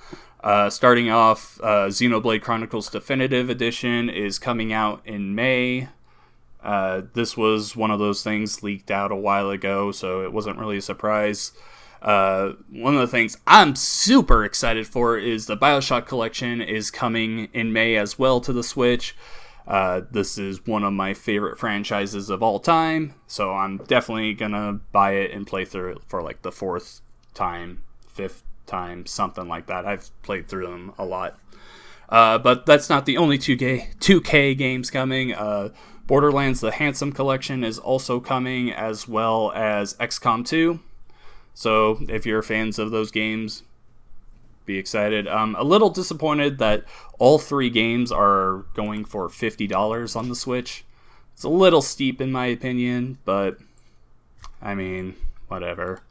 Starting off, Xenoblade Chronicles Definitive Edition is coming out in May. This was one of those things leaked out a while ago, so it wasn't really a surprise. One of the things I'm super excited for is the BioShock Collection is coming in May as well to the Switch. This is one of my favorite franchises of all time, so I'm definitely gonna buy it and play through it for like the 4th time, 5th time, something like that. I've played through them a lot. But that's not the only 2K games coming. Borderlands The Handsome Collection is also coming, as well as XCOM 2. So if you're fans of those games, be excited. I'm a little disappointed that all 3 games are going for $50 on the Switch. It's a little steep in my opinion, but I mean, whatever.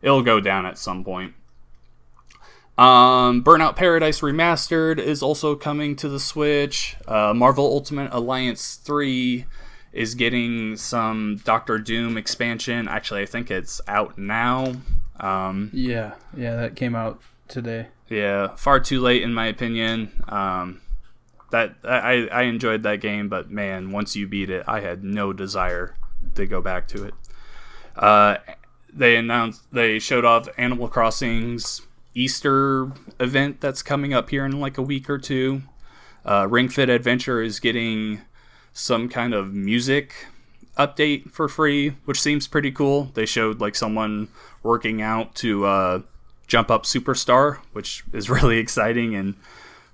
It'll go down at some point. Burnout Paradise Remastered is also coming to the Switch. Marvel Ultimate Alliance 3 is getting some Doctor Doom expansion. Actually, I think it's out now. Yeah, that came out today. Yeah, far too late in my opinion. That I enjoyed that game, but man, once you beat it, I had no desire to go back to it. They showed off Animal Crossing's Easter event that's coming up here in like a week or two. Ring Fit Adventure is getting some kind of music update for free, which seems pretty cool. They showed like someone working out to Jump Up Superstar, which is really exciting, and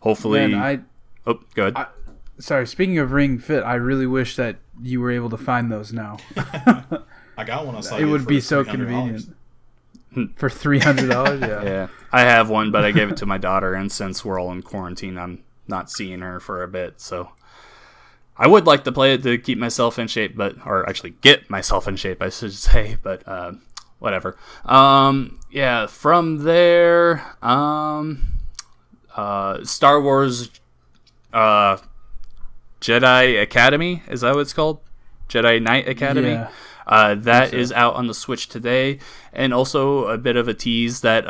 hopefully go ahead. Sorry, speaking of Ring Fit, I really wish that you were able to find those now. I got one on site. It would be so convenient. For $300, yeah. Yeah, I have one, but I gave it to my daughter, and since we're all in quarantine, I'm not seeing her for a bit, so I would like to play it to keep myself in shape, or actually get myself in shape, I should say, but whatever. Yeah, from there, Star Wars Jedi Academy, is that what it's called? Jedi Knight Academy? Yeah. That is out on the Switch today, and also a bit of a tease that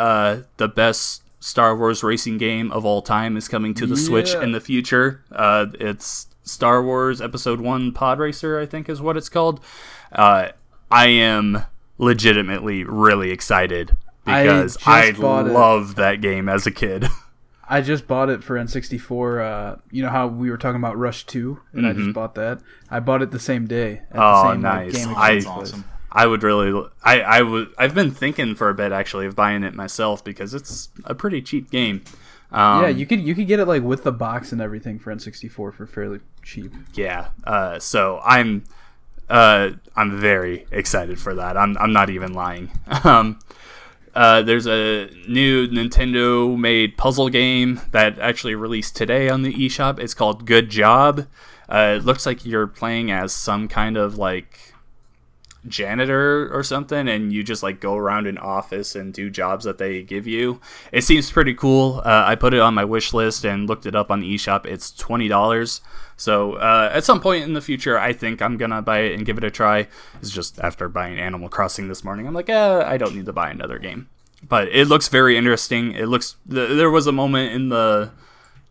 the best Star Wars racing game of all time is coming to the Switch in the future. It's Star Wars Episode 1 Pod Racer, I think is what it's called. I am legitimately really excited because I love that game as a kid. I just bought it for N64. You know how we were talking about Rush 2, and I just bought that. I bought it the same day. At the same, nice! Game That's awesome. I would really. I've been thinking for a bit actually of buying it myself because it's a pretty cheap game. Yeah, you could get it like with the box and everything for N64 for fairly cheap. Yeah. So I'm I'm very excited for that. I'm not even lying. There's a new Nintendo-made puzzle game that actually released today on the eShop. It's called Good Job. It looks like you're playing as some kind of like janitor or something, and you just like go around an office and do jobs that they give you. It seems pretty cool. I put it on my wish list and looked it up on the eShop. It's $20. So at some point in the future, I think I'm gonna buy it and give it a try. It's just after buying Animal Crossing this morning, I'm like, I don't need to buy another game. But it looks very interesting. There was a moment in the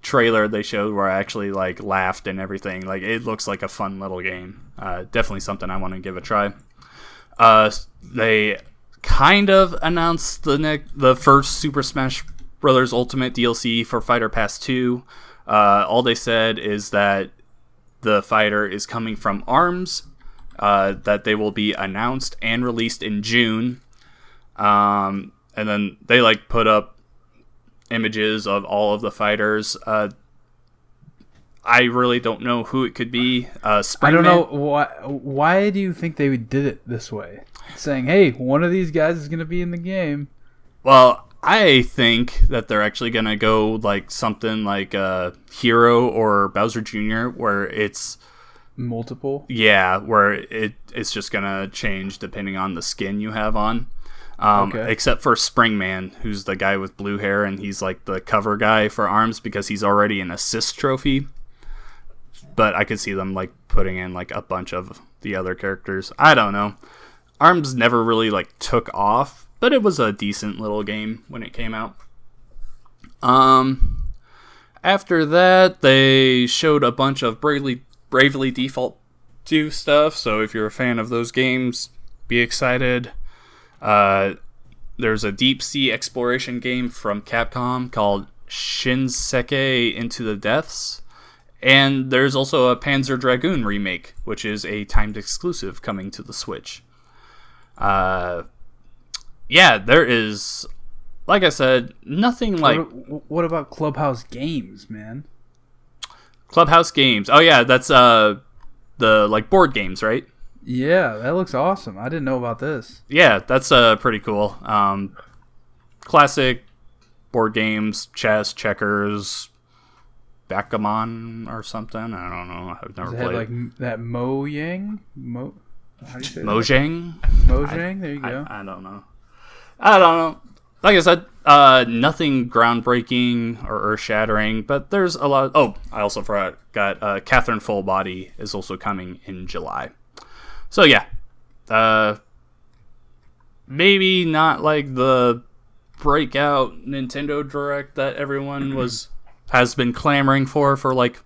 trailer they showed where I actually like laughed and everything. Like, it looks like a fun little game. Definitely something I want to give a try. They kind of announced the first Super Smash Bros. Ultimate DLC for Fighter Pass 2. All they said is that the fighter is coming from ARMS, that they will be announced and released in June. And then they like put up images of all of the fighters. I really don't know who it could be. I don't know why do you think they did it this way? Saying, hey, one of these guys is going to be in the game. Well, I think that they're actually going to go like something like Hero or Bowser Jr., where it's multiple. Yeah, where it's just going to change depending on the skin you have on. Okay. Except for Springman, who's the guy with blue hair, and he's like the cover guy for ARMS because he's already an assist trophy. But I could see them like putting in like a bunch of the other characters. I don't know. ARMS never really like took off, but it was a decent little game when it came out. After that, they showed a bunch of Bravely Default 2 stuff. So if you're a fan of those games, be excited. There's a deep sea exploration game from Capcom called Shinsekai Into the Depths. And there's also a Panzer Dragoon remake, which is a timed exclusive coming to the Switch. Yeah, there is, like I said, nothing like... What about Clubhouse Games, man? Clubhouse Games. Oh, yeah, that's the like board games, right? Yeah, that looks awesome. I didn't know about this. Yeah, that's pretty cool. Classic board games, chess, checkers... Backgammon or something. I don't know. I've never played. Like that Mojang? How do you say Mojang? Mojang? There you go. I don't know. Like I said, nothing groundbreaking or earth-shattering, but there's a lot. I also forgot. Catherine Full Body is also coming in July. So yeah, maybe not like the breakout Nintendo Direct that everyone has been clamoring for like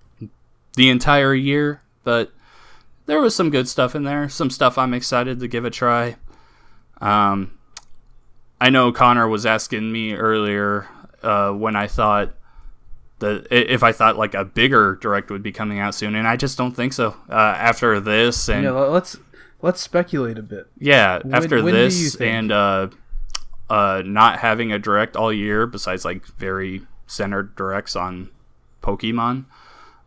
the entire year, but there was some good stuff in there. Some stuff I'm excited to give a try. I know Connor was asking me earlier when I thought if I thought like a bigger Direct would be coming out soon, and I just don't think so. After this, and let's speculate a bit. Yeah, after this and not having a Direct all year, besides like very centered Directs on Pokemon.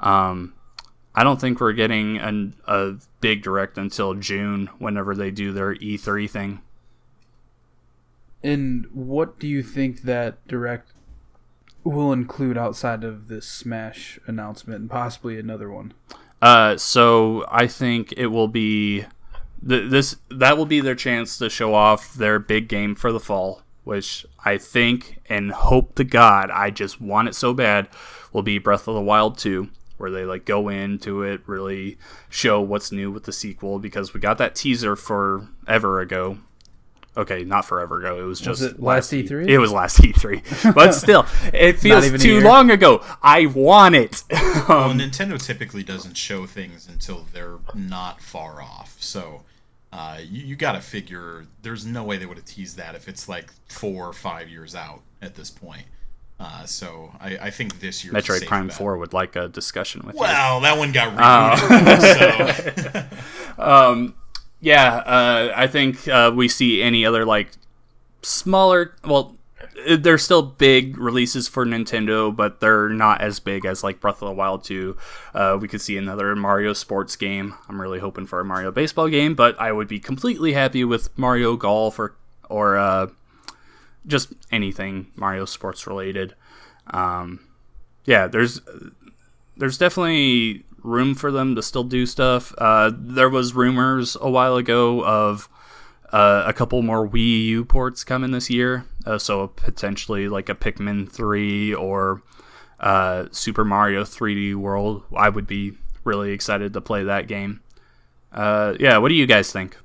I don't think we're getting a big Direct until June, whenever they do their E3 thing. And what do you think that Direct will include outside of this Smash announcement and possibly another one? So I think it will be that will be their chance to show off their big game for the fall, which I think and hope to God, I just want it so bad, will be Breath of the Wild 2, where they like go into it, really show what's new with the sequel, because we got that teaser forever ago. Okay, not forever ago. It was just last E3? It was last E3. But still, it feels too long ago. I want it. Well, Nintendo typically doesn't show things until they're not far off. So you got to figure there's no way they would have teased that if it's like 4 or 5 years out at this point. So I think this year Metroid Prime 4 would like a discussion with you. Well, that one got rebooted. So. Yeah, I think we see any other like smaller. Well, they're still big releases for Nintendo, but they're not as big as like Breath of the Wild 2. We could see another Mario sports game. I'm really hoping for a Mario baseball game, but I would be completely happy with Mario Golf or just anything Mario sports related. Yeah, there's definitely room for them to still do stuff. There was rumors a while ago of a couple more Wii U ports coming this year, so potentially like a Pikmin 3 or Super Mario 3D World. I would be really excited to play that game. Yeah, what do you guys think?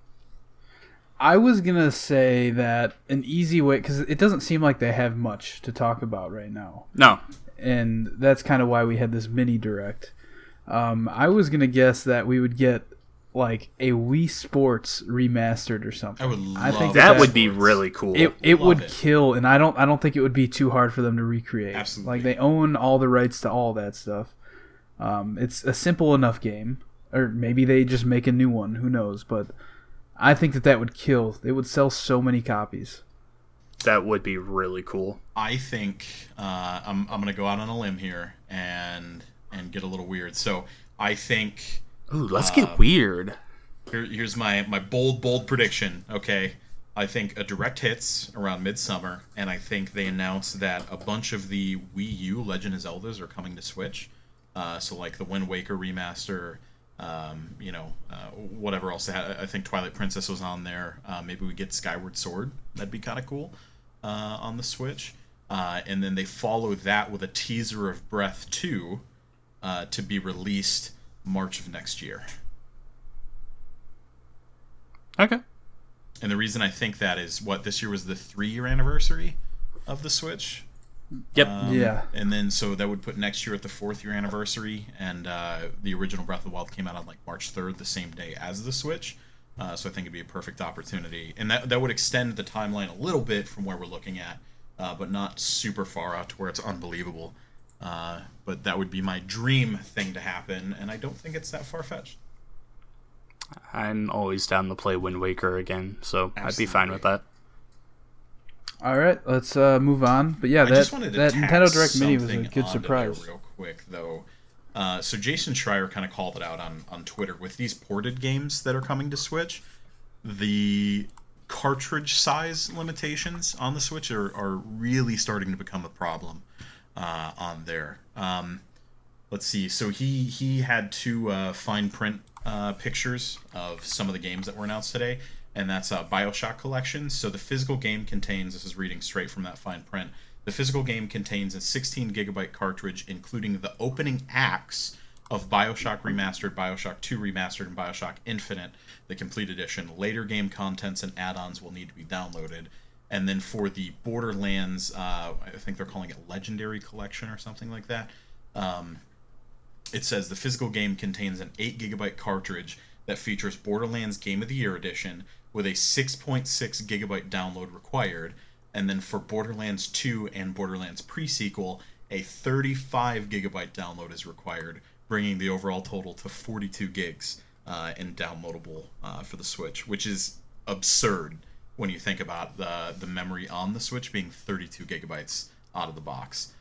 I was going to say that an easy way, because it doesn't seem like they have much to talk about right now. No. And that's kind of why we had this mini direct. I was going to guess that we would get like a Wii Sports remastered or something. I think that would be really cool. It would kill, and I don't think it would be too hard for them to recreate. Absolutely. Like, they own all the rights to all that stuff. It's a simple enough game, or maybe they just make a new one. Who knows? But I think that would kill. It would sell so many copies. That would be really cool. I think I'm going to go out on a limb here and get a little weird. So I think. Ooh, let's get weird. Here's my bold prediction. Okay, I think a direct hits around midsummer, and I think they announce that a bunch of the Wii U Legend of Zeldas are coming to Switch. So like the Wind Waker remaster, whatever else they had. I think Twilight Princess was on there. Maybe we get Skyward Sword. That'd be kind of cool on the Switch. And then they follow that with a teaser of Breath 2 to be released March of next year. Okay. And the reason I think that is this year was the 3-year anniversary of the Switch. Yep. Yeah. And then so that would put next year at the 4th-year anniversary, and the original Breath of the Wild came out on like March 3rd, the same day as the Switch. So I think it'd be a perfect opportunity, and that would extend the timeline a little bit from where we're looking at, but not super far out to where it's unbelievable. But that would be my dream thing to happen, and I don't think it's that far-fetched. I'm always down to play Wind Waker again, so Absolutely. I'd be fine with that. All right, let's move on. But yeah, that Nintendo Direct Mini was a good surprise. Real quick, though. So Jason Schreier kind of called it out on Twitter. With these ported games that are coming to Switch, the cartridge size limitations on the Switch are really starting to become a problem on there. Let's see. So he had 2 fine print pictures of some of the games that were announced today, and that's BioShock Collection. So the physical game contains, this is reading straight from that fine print, the physical game contains a 16-gigabyte cartridge, including the opening acts of BioShock Remastered, BioShock 2 Remastered, and BioShock Infinite, the complete edition. Later game contents and add-ons will need to be downloaded. And then for the Borderlands, I think they're calling it Legendary Collection or something like that, it says the physical game contains an 8-gigabyte cartridge that features Borderlands Game of the Year Edition with a 6.6 gigabyte download required, and then for Borderlands 2 and Borderlands Pre-Sequel, a 35 gigabyte download is required, bringing the overall total to 42 gigs and downloadable for the Switch, which is absurd when you think about the memory on the Switch being 32 gigabytes out of the box.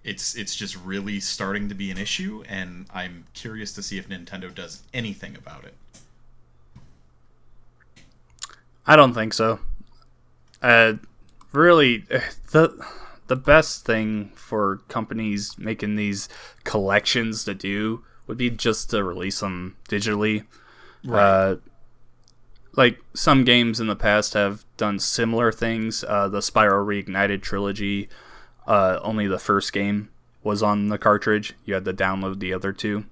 It's just really starting to be an issue, and I'm curious to see if Nintendo does anything about it. I don't think so. Really, the best thing for companies making these collections to do would be just to release them digitally. Right. Like some games in the past have done similar things. The Spyro Reignited trilogy, only the first game was on the cartridge. You had to download the other 2.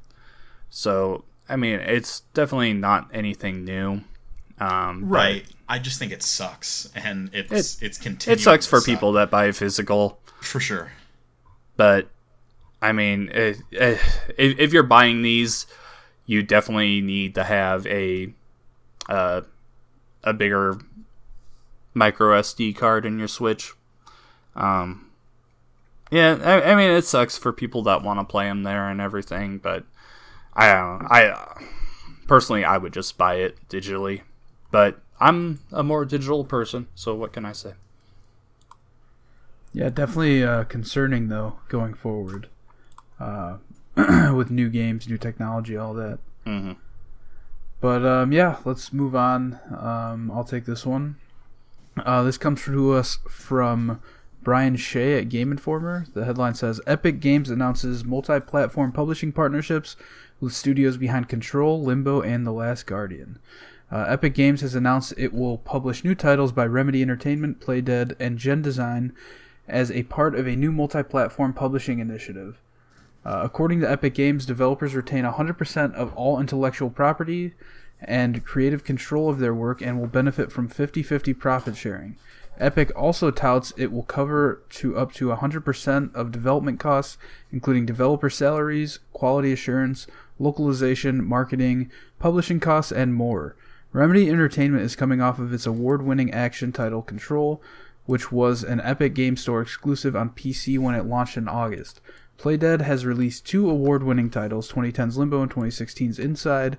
So, I mean, it's definitely not anything new. Right. I just think it sucks, and it's continuing. It sucks for people that buy physical. For sure. But, I mean, if you're buying these, you definitely need to have a bigger micro SD card in your Switch. Yeah, I mean, it sucks for people that want to play them there and everything, but I don't know. Personally, I would just buy it digitally, but I'm a more digital person, so what can I say? Yeah, definitely concerning though going forward, with new games, new technology, all that. Mm-hmm. But yeah, let's move on. I'll take this one. This comes to us from Brian Shea at Game Informer. The headline says, Epic Games announces multi-platform publishing partnerships with studios behind Control, Limbo, and The Last Guardian. Epic Games has announced it will publish new titles by Remedy Entertainment, Playdead, and Gen Design as a part of a new multi-platform publishing initiative. According to Epic Games, developers retain 100% of all intellectual property and creative control of their work and will benefit from 50-50 profit sharing. Epic also touts it will cover up to 100% of development costs, including developer salaries, quality assurance, localization, marketing, publishing costs, and more. Remedy Entertainment is coming off of its award-winning action title Control, which was an Epic Game Store exclusive on PC when it launched in August. Playdead has released 2 award-winning titles, 2010's Limbo and 2016's Inside.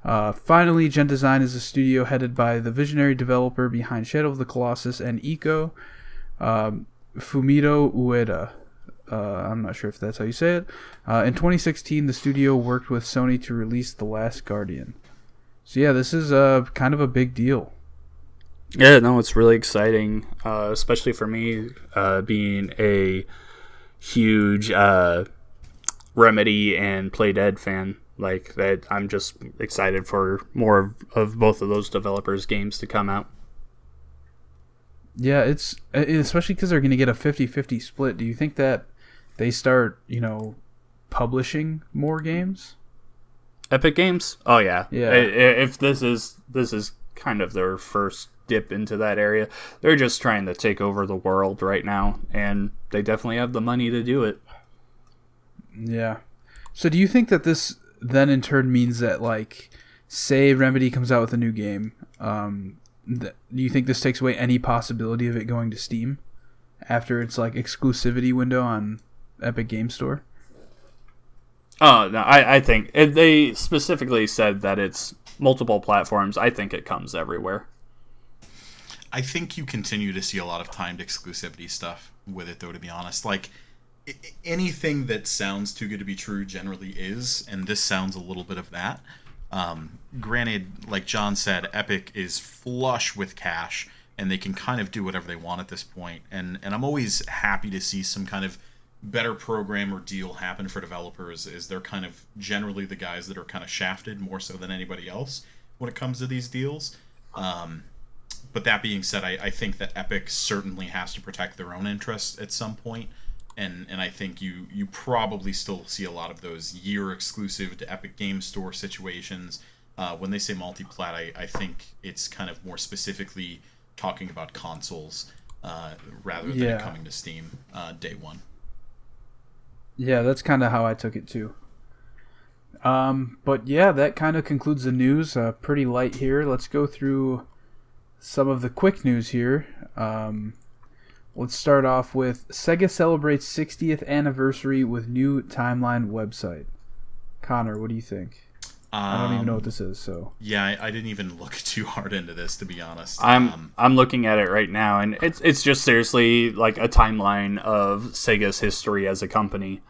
Finally, Gen Design is a studio headed by the visionary developer behind Shadow of the Colossus and Ico, Fumito Ueda. I'm not sure if that's how you say it. In 2016, the studio worked with Sony to release The Last Guardian. So yeah, this is kind of a big deal. Yeah, no, it's really exciting, especially for me, being a huge Remedy and Playdead fan. Like that, I'm just excited for more of both of those developers' games to come out. Yeah, it's especially because they're going to get a 50-50 split. Do you think that they start, publishing more games? Epic Games? Oh yeah. Yeah. If this is kind of their first dip into that area, they're just trying to take over the world right now, and they definitely have the money to do it. Yeah. So do you think that this then in turn means that, like, say Remedy comes out with a new game, do you think this takes away any possibility of it going to Steam after its like exclusivity window on Epic Game Store? Oh no, I think if they specifically said that it's multiple platforms, I think it comes everywhere. I think you continue to see a lot of timed exclusivity stuff with it, though, to be honest. Like, anything that sounds too good to be true generally is, and this sounds a little bit of that. Granted, like John said, Epic is flush with cash, and they can kind of do whatever they want at this point. And I'm always happy to see some kind of better program or deal happen for developers, as they're kind of generally the guys that are kind of shafted more so than anybody else when it comes to these deals. But that being said, I think that Epic certainly has to protect their own interests at some point. And I think you probably still see a lot of those year exclusive to Epic Game Store situations. When they say multi-plat, I think it's kind of more specifically talking about consoles rather than it coming to Steam day one. Yeah, that's kind of how I took it too. But yeah, that kind of concludes the news. Pretty light here. Let's go through some of the quick news here. Let's start off with Sega celebrates 60th anniversary with new timeline website. Connor, what do you think? I don't even know what this is. So yeah, I didn't even look too hard into this, to be honest. I'm looking at it right now, and it's just seriously like a timeline of Sega's history as a company.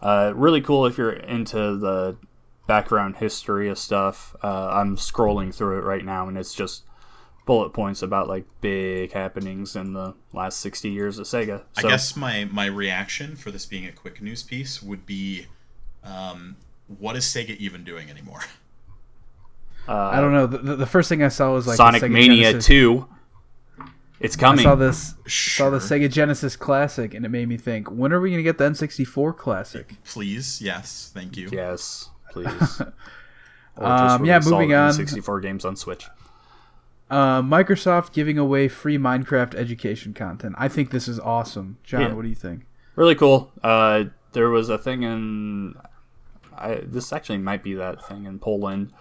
Really cool if you're into the background history of stuff. I'm scrolling through it right now, and it's just bullet points about like big happenings in the last 60 years of Sega. So, I guess my reaction for this being a quick news piece would be, what is Sega even doing anymore? I don't know. The first thing I saw was like Sonic Mania Genesis. 2. It's coming. I saw the Sega Genesis Classic, and it made me think, when are we going to get the N64 Classic? Please, yes, thank you. Yes, please. Or just moving on. 64 games on Switch. Microsoft giving away free Minecraft education content. I think this is awesome. John, what do you think? Really cool. There was a thing in... this actually might be that thing in Poland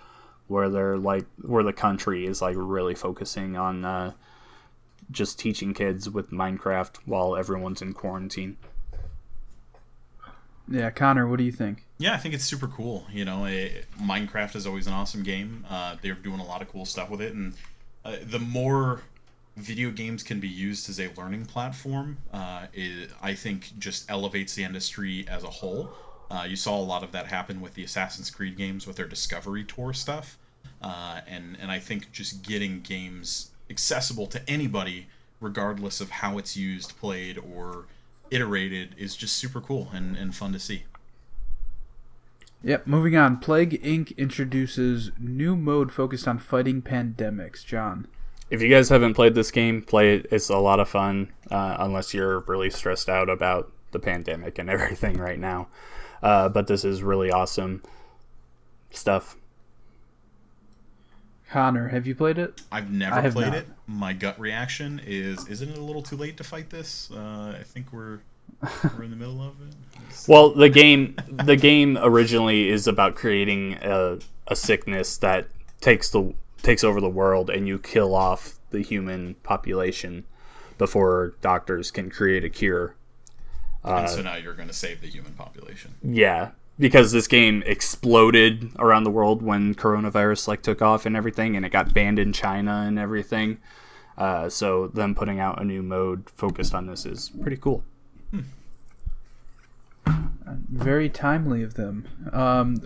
where the country is like really focusing on just teaching kids with Minecraft while everyone's in quarantine. Yeah, Connor, what do you think? Yeah, I think it's super cool. Minecraft is always an awesome game. They're doing a lot of cool stuff with it, and the more video games can be used as a learning platform, I think just elevates the industry as a whole. You saw a lot of that happen with the Assassin's Creed games with their Discovery Tour stuff. And I think just getting games accessible to anybody, regardless of how it's used, played, or iterated, is just super cool and fun to see. Yep, moving on. Plague Inc. introduces new mode focused on fighting pandemics. John. If you guys haven't played this game, play it. It's a lot of fun, unless you're really stressed out about the pandemic and everything right now. But this is really awesome stuff. Connor, have you played it? I've never played it. My gut reaction is, isn't it a little too late to fight this? I think we're in the middle of it. Well, the game originally is about creating a sickness that takes over the world, and you kill off the human population before doctors can create a cure. And so now you're going to save the human population. Yeah, because this game exploded around the world when coronavirus took off and everything, and it got banned in China and everything. So them putting out a new mode focused on this is pretty cool. Very timely of them.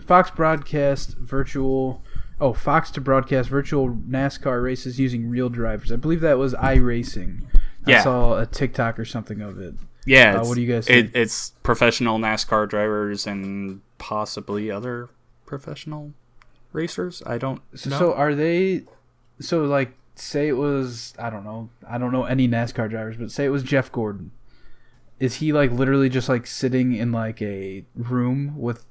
Fox to broadcast virtual NASCAR races using real drivers. I believe that was iRacing. Yeah. I saw a TikTok or something of it. Yeah. What do you guys think? It's professional NASCAR drivers and possibly other professional racers. I don't know. So are they... So, say it was... I don't know any NASCAR drivers, but say it was Jeff Gordon. Is he, literally just, sitting in, a room with,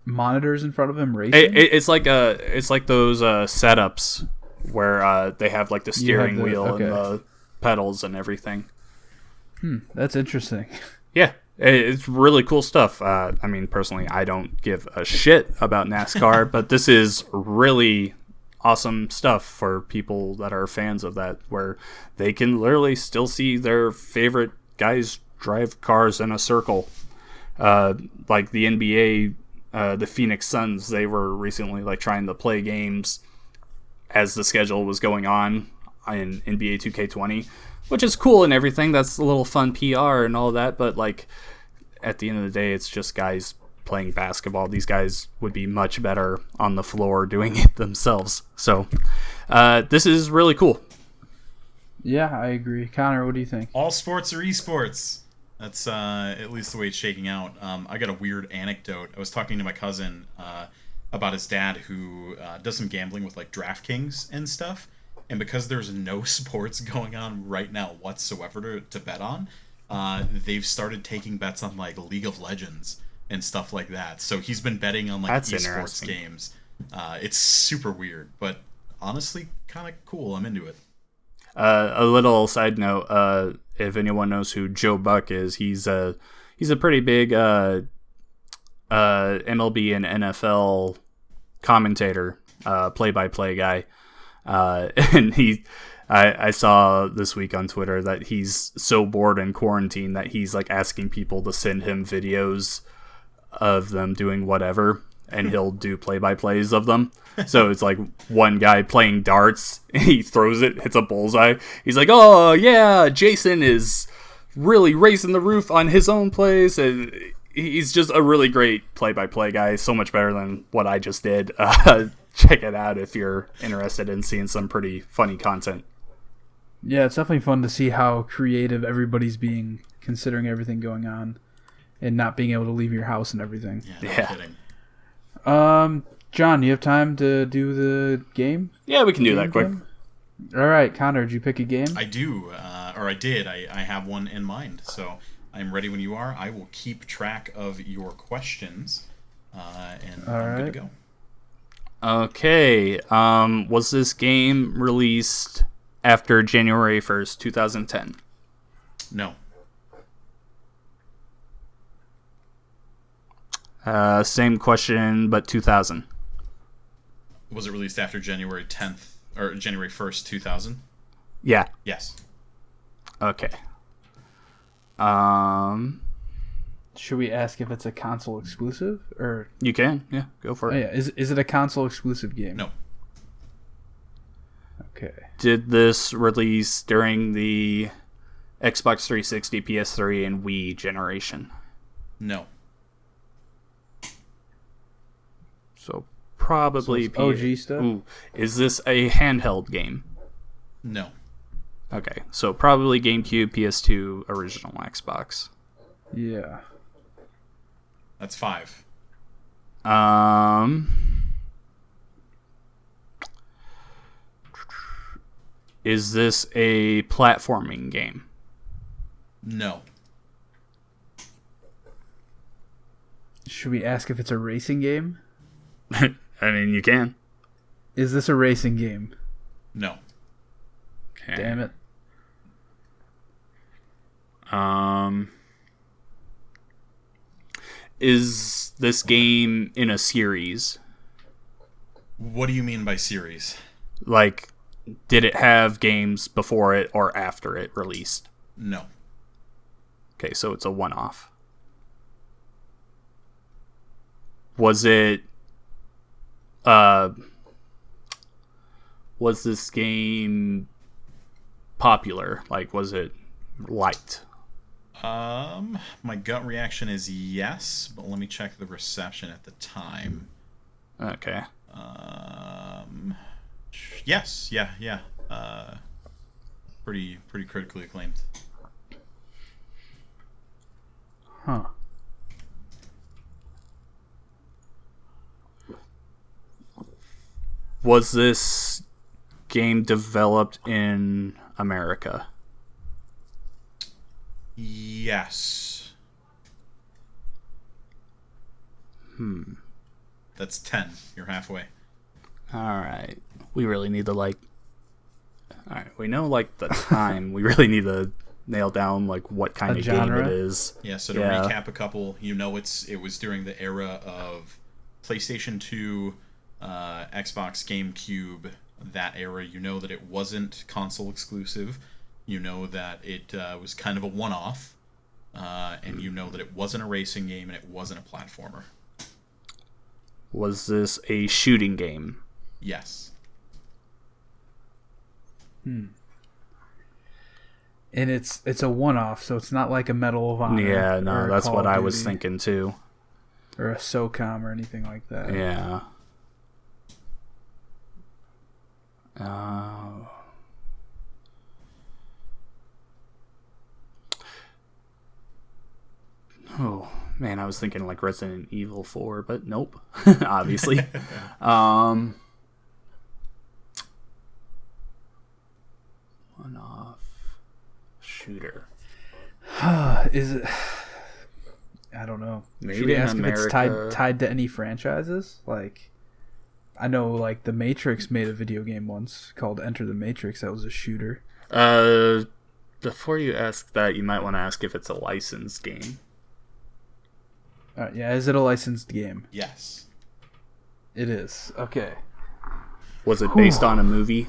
monitors in front of him racing? It's like those setups where they have, the steering wheel and the pedals and everything. That's interesting. Yeah, it's really cool stuff. Personally, I don't give a shit about NASCAR, but this is really awesome stuff for people that are fans of that, where they can literally still see their favorite guys drive cars in a circle. Like the NBA, the Phoenix Suns, they were recently trying to play games as the schedule was going on in NBA 2K20, which is cool and everything. That's a little fun PR and all that, but at the end of the day, it's just guys playing basketball. These guys would be much better on the floor doing it themselves. So this is really cool. Yeah, I agree. Connor, what do you think? All sports are esports. That's at least the way it's shaking out. I got a weird anecdote. I was talking to my cousin about his dad, who does some gambling with DraftKings and stuff. And because there's no sports going on right now whatsoever to bet on, they've started taking bets on League of Legends and stuff like that. So he's been betting on esports games. It's super weird, but honestly kind of cool. I'm into it. A little side note, if anyone knows who Joe Buck is, he's a pretty big MLB and NFL commentator, play-by-play guy. And I saw this week on Twitter that he's so bored in quarantine that he's asking people to send him videos of them doing whatever, and he'll do play-by-plays of them. So it's one guy playing darts, he throws it, hits a bullseye. He's like, oh yeah, Jason is really raising the roof on his own plays. And he's just a really great play-by-play guy, so much better than what I just did. Check it out if you're interested in seeing some pretty funny content. Yeah, it's definitely fun to see how creative everybody's being, considering everything going on and not being able to leave your house and everything. Yeah, no kidding. John, do you have time to do the game? Yeah, we can do that quick. All right, Connor, did you pick a game? I do, or I did. I have one in mind, so I'm ready when you are. I will keep track of your questions, and I'm good to go. Okay. Was this game released after January 1st, 2010? No. Same question, but 2000. Was it released after January 10th or January 1st, 2000? Yeah. Yes. Okay. Should we ask if it's a console exclusive, or you can? Yeah, go for it. Oh, yeah. Is it a console exclusive game? No. Okay. Did this release during the Xbox 360, PS3, and Wii generation? No. So probably OG stuff. Ooh, is this a handheld game? No. Okay, so probably GameCube, PS2, original Xbox. Yeah. That's 5. Is this a platforming game? No. Should we ask if it's a racing game? I mean, you can. Is this a racing game? No. Okay. Damn it. Is this game in a series? What do you mean by series? Like, did it have games before it or after it released? No. Okay, so it's a one-off. Was it... was this game popular? Like, was it liked? My gut reaction is yes, but let me check the reception at the time. Okay. Yes, yeah. Pretty critically acclaimed. Huh. Was this game developed in America? Yes. That's 10. You're halfway. Alright. We really need to, like... Alright, we know, like, the time. We really need to nail down, like, what kind of genre? game it is. Yeah, so to recap a couple, it was during the era of PlayStation 2, Xbox, GameCube, that era. You know that it wasn't console exclusive. You know that it was kind of a one-off. And you know that it wasn't a racing game and it wasn't a platformer. Was this a shooting game? Yes. And it's a one-off, so it's not like a Medal of Honor. Yeah, no, that's what I was thinking too. Or a SOCOM or anything like that. Yeah. Oh, man, I was thinking like Resident Evil 4, but nope. Obviously. One-off shooter. Is it... I don't know. Maybe Should we ask in if it's America... tied to any franchises? Like, I know, like, The Matrix made a video game once called Enter the Matrix. That was a shooter. Before you ask that, you might want to ask if it's a licensed game. Yeah, is it a licensed game? Yes. It is. Okay. Was it based on a movie?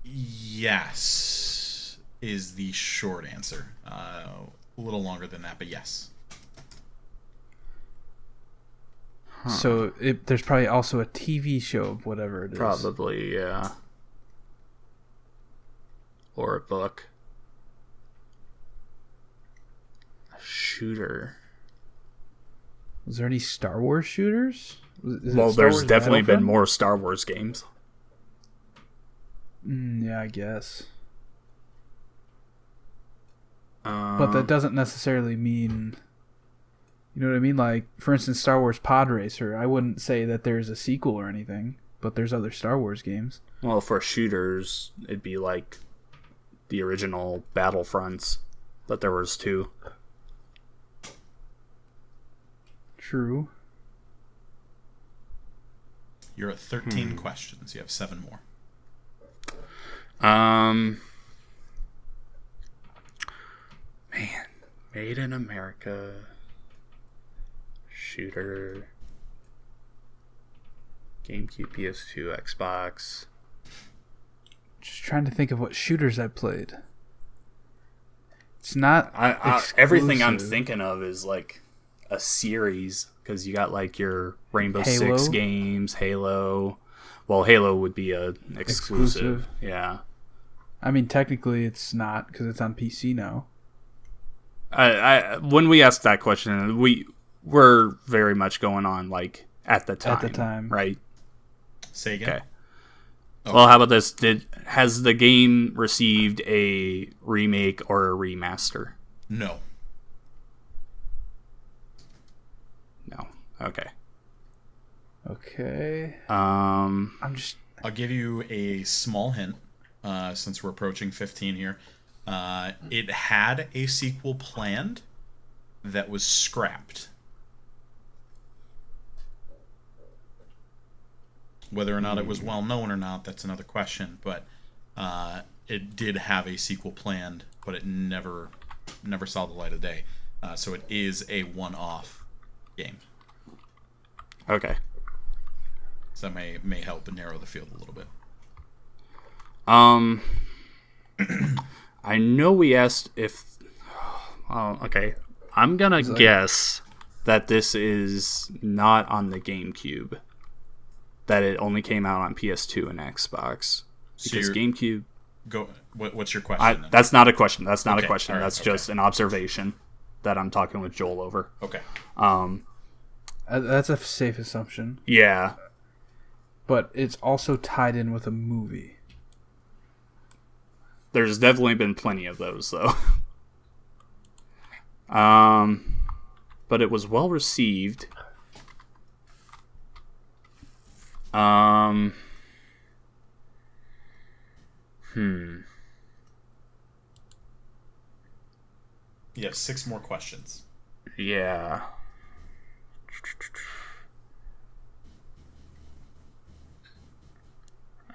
Yes, is the short answer. A little longer than that, but yes. So there's probably also a TV show of whatever it is. Probably, yeah. Or a book. A shooter. Was there any Star Wars shooters? Well, there's definitely been more Star Wars games. Yeah, I guess. But that doesn't necessarily mean... You know what I mean? Like, for instance, Star Wars Pod Racer. I wouldn't say that there's a sequel or anything, but there's other Star Wars games. Well, for shooters, it'd be like the original Battlefronts, but there was 2. True. You're at 13 questions. You have 7 more. Man, made in America, shooter, GameCube, PS2, Xbox. Just trying to think of what shooters I played. It's not everything I'm thinking of is like a series, because you got like your Rainbow Halo? Six games, Halo. Well, Halo would be a exclusive. Yeah. I mean, technically it's not because it's on PC now. When we asked that question, we were very much going on like at the time, right? Say again. Okay. Well, how about this? Has the game received a remake or a remaster? No. No. Okay. Okay. I'll give you a small hint, since we're approaching 15 here. It had a sequel planned that was scrapped. Whether or not it was well known or not, that's another question. But it did have a sequel planned, but it never saw the light of day. So it is a one-off game. Okay. So that may help narrow the field a little bit. I know we asked if... Oh, okay. I'm gonna guess that this is not on the GameCube. That it only came out on PS2 and Xbox. Because GameCube... What's your question? That's not a question. That's not a question. Right, that's just an observation that I'm talking with Joel over. Okay. That's a safe assumption. Yeah. But it's also tied in with a movie. There's definitely been plenty of those, though. But it was well received. You have 6 more questions. Yeah.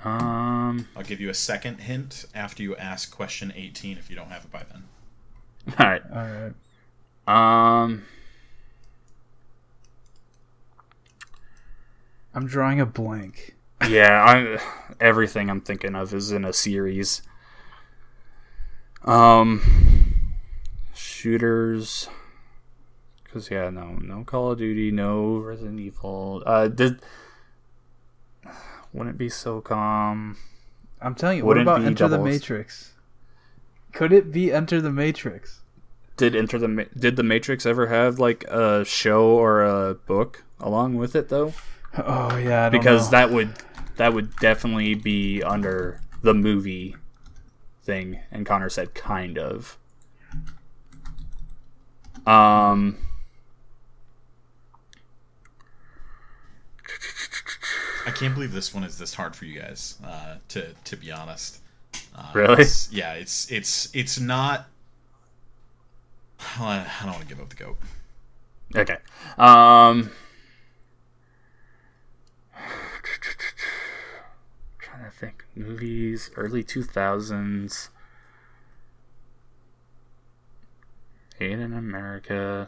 I'll give you a second hint after you ask question 18 if you don't have it by then. All right. I'm drawing a blank. Yeah, everything I'm thinking of is in a series. Shooters. Because, no Call of Duty, no Resident Evil. Wouldn't it be SOCOM? I'm telling you, what about Enter the Matrix? Could it be Enter the Matrix? Did the Matrix ever have like a show or a book along with it though? Oh yeah, I don't because know. that would definitely be under the movie thing. And Connor said kind of. I can't believe this one is this hard for you guys. To be honest. Really? It's not. I don't want to give up the goat. Okay. Trying to think. Movies, early 2000s. Made in America.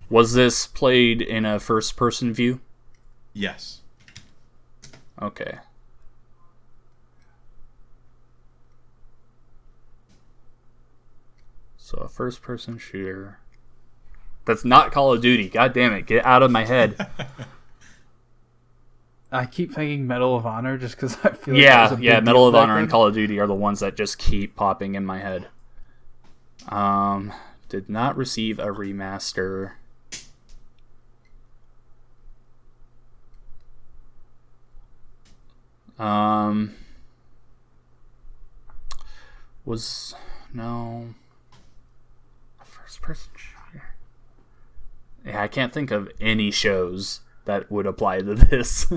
Was this played in a first-person view? Yes. Okay. So a first-person shooter. That's not Call of Duty. God damn it. Get out of my head. I keep thinking Medal of Honor just because I feel like Medal of Honor and Call of Duty are the ones that just keep popping in my head. Did not receive a remaster. Was no first person shooter. Yeah, I can't think of any shows that would apply to this.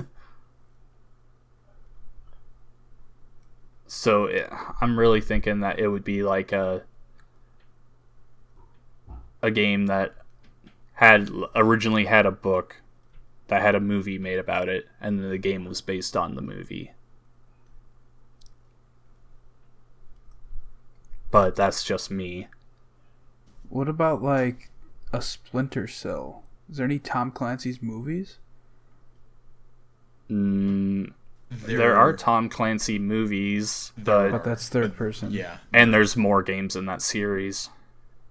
So I'm really thinking that it would be like a game that originally had a book that had a movie made about it, and then the game was based on the movie. But that's just me. What about like a Splinter Cell? Is there any Tom Clancy's movies? There are Tom Clancy movies, but that's third person. Yeah. And there's more games in that series.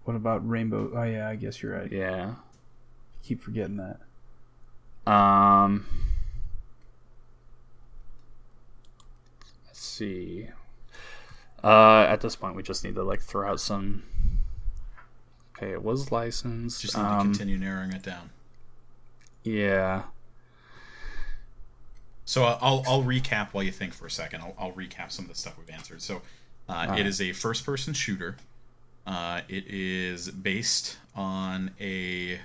What about Rainbow? Oh yeah, I guess you're right. Yeah. Keep forgetting that. Let's see. At this point, we just need to like throw out some. Okay, it was licensed. Just need to continue narrowing it down. Yeah. So I'll recap while you think for a second. I'll recap some of the stuff we've answered. So it is a first-person shooter. It is based on a.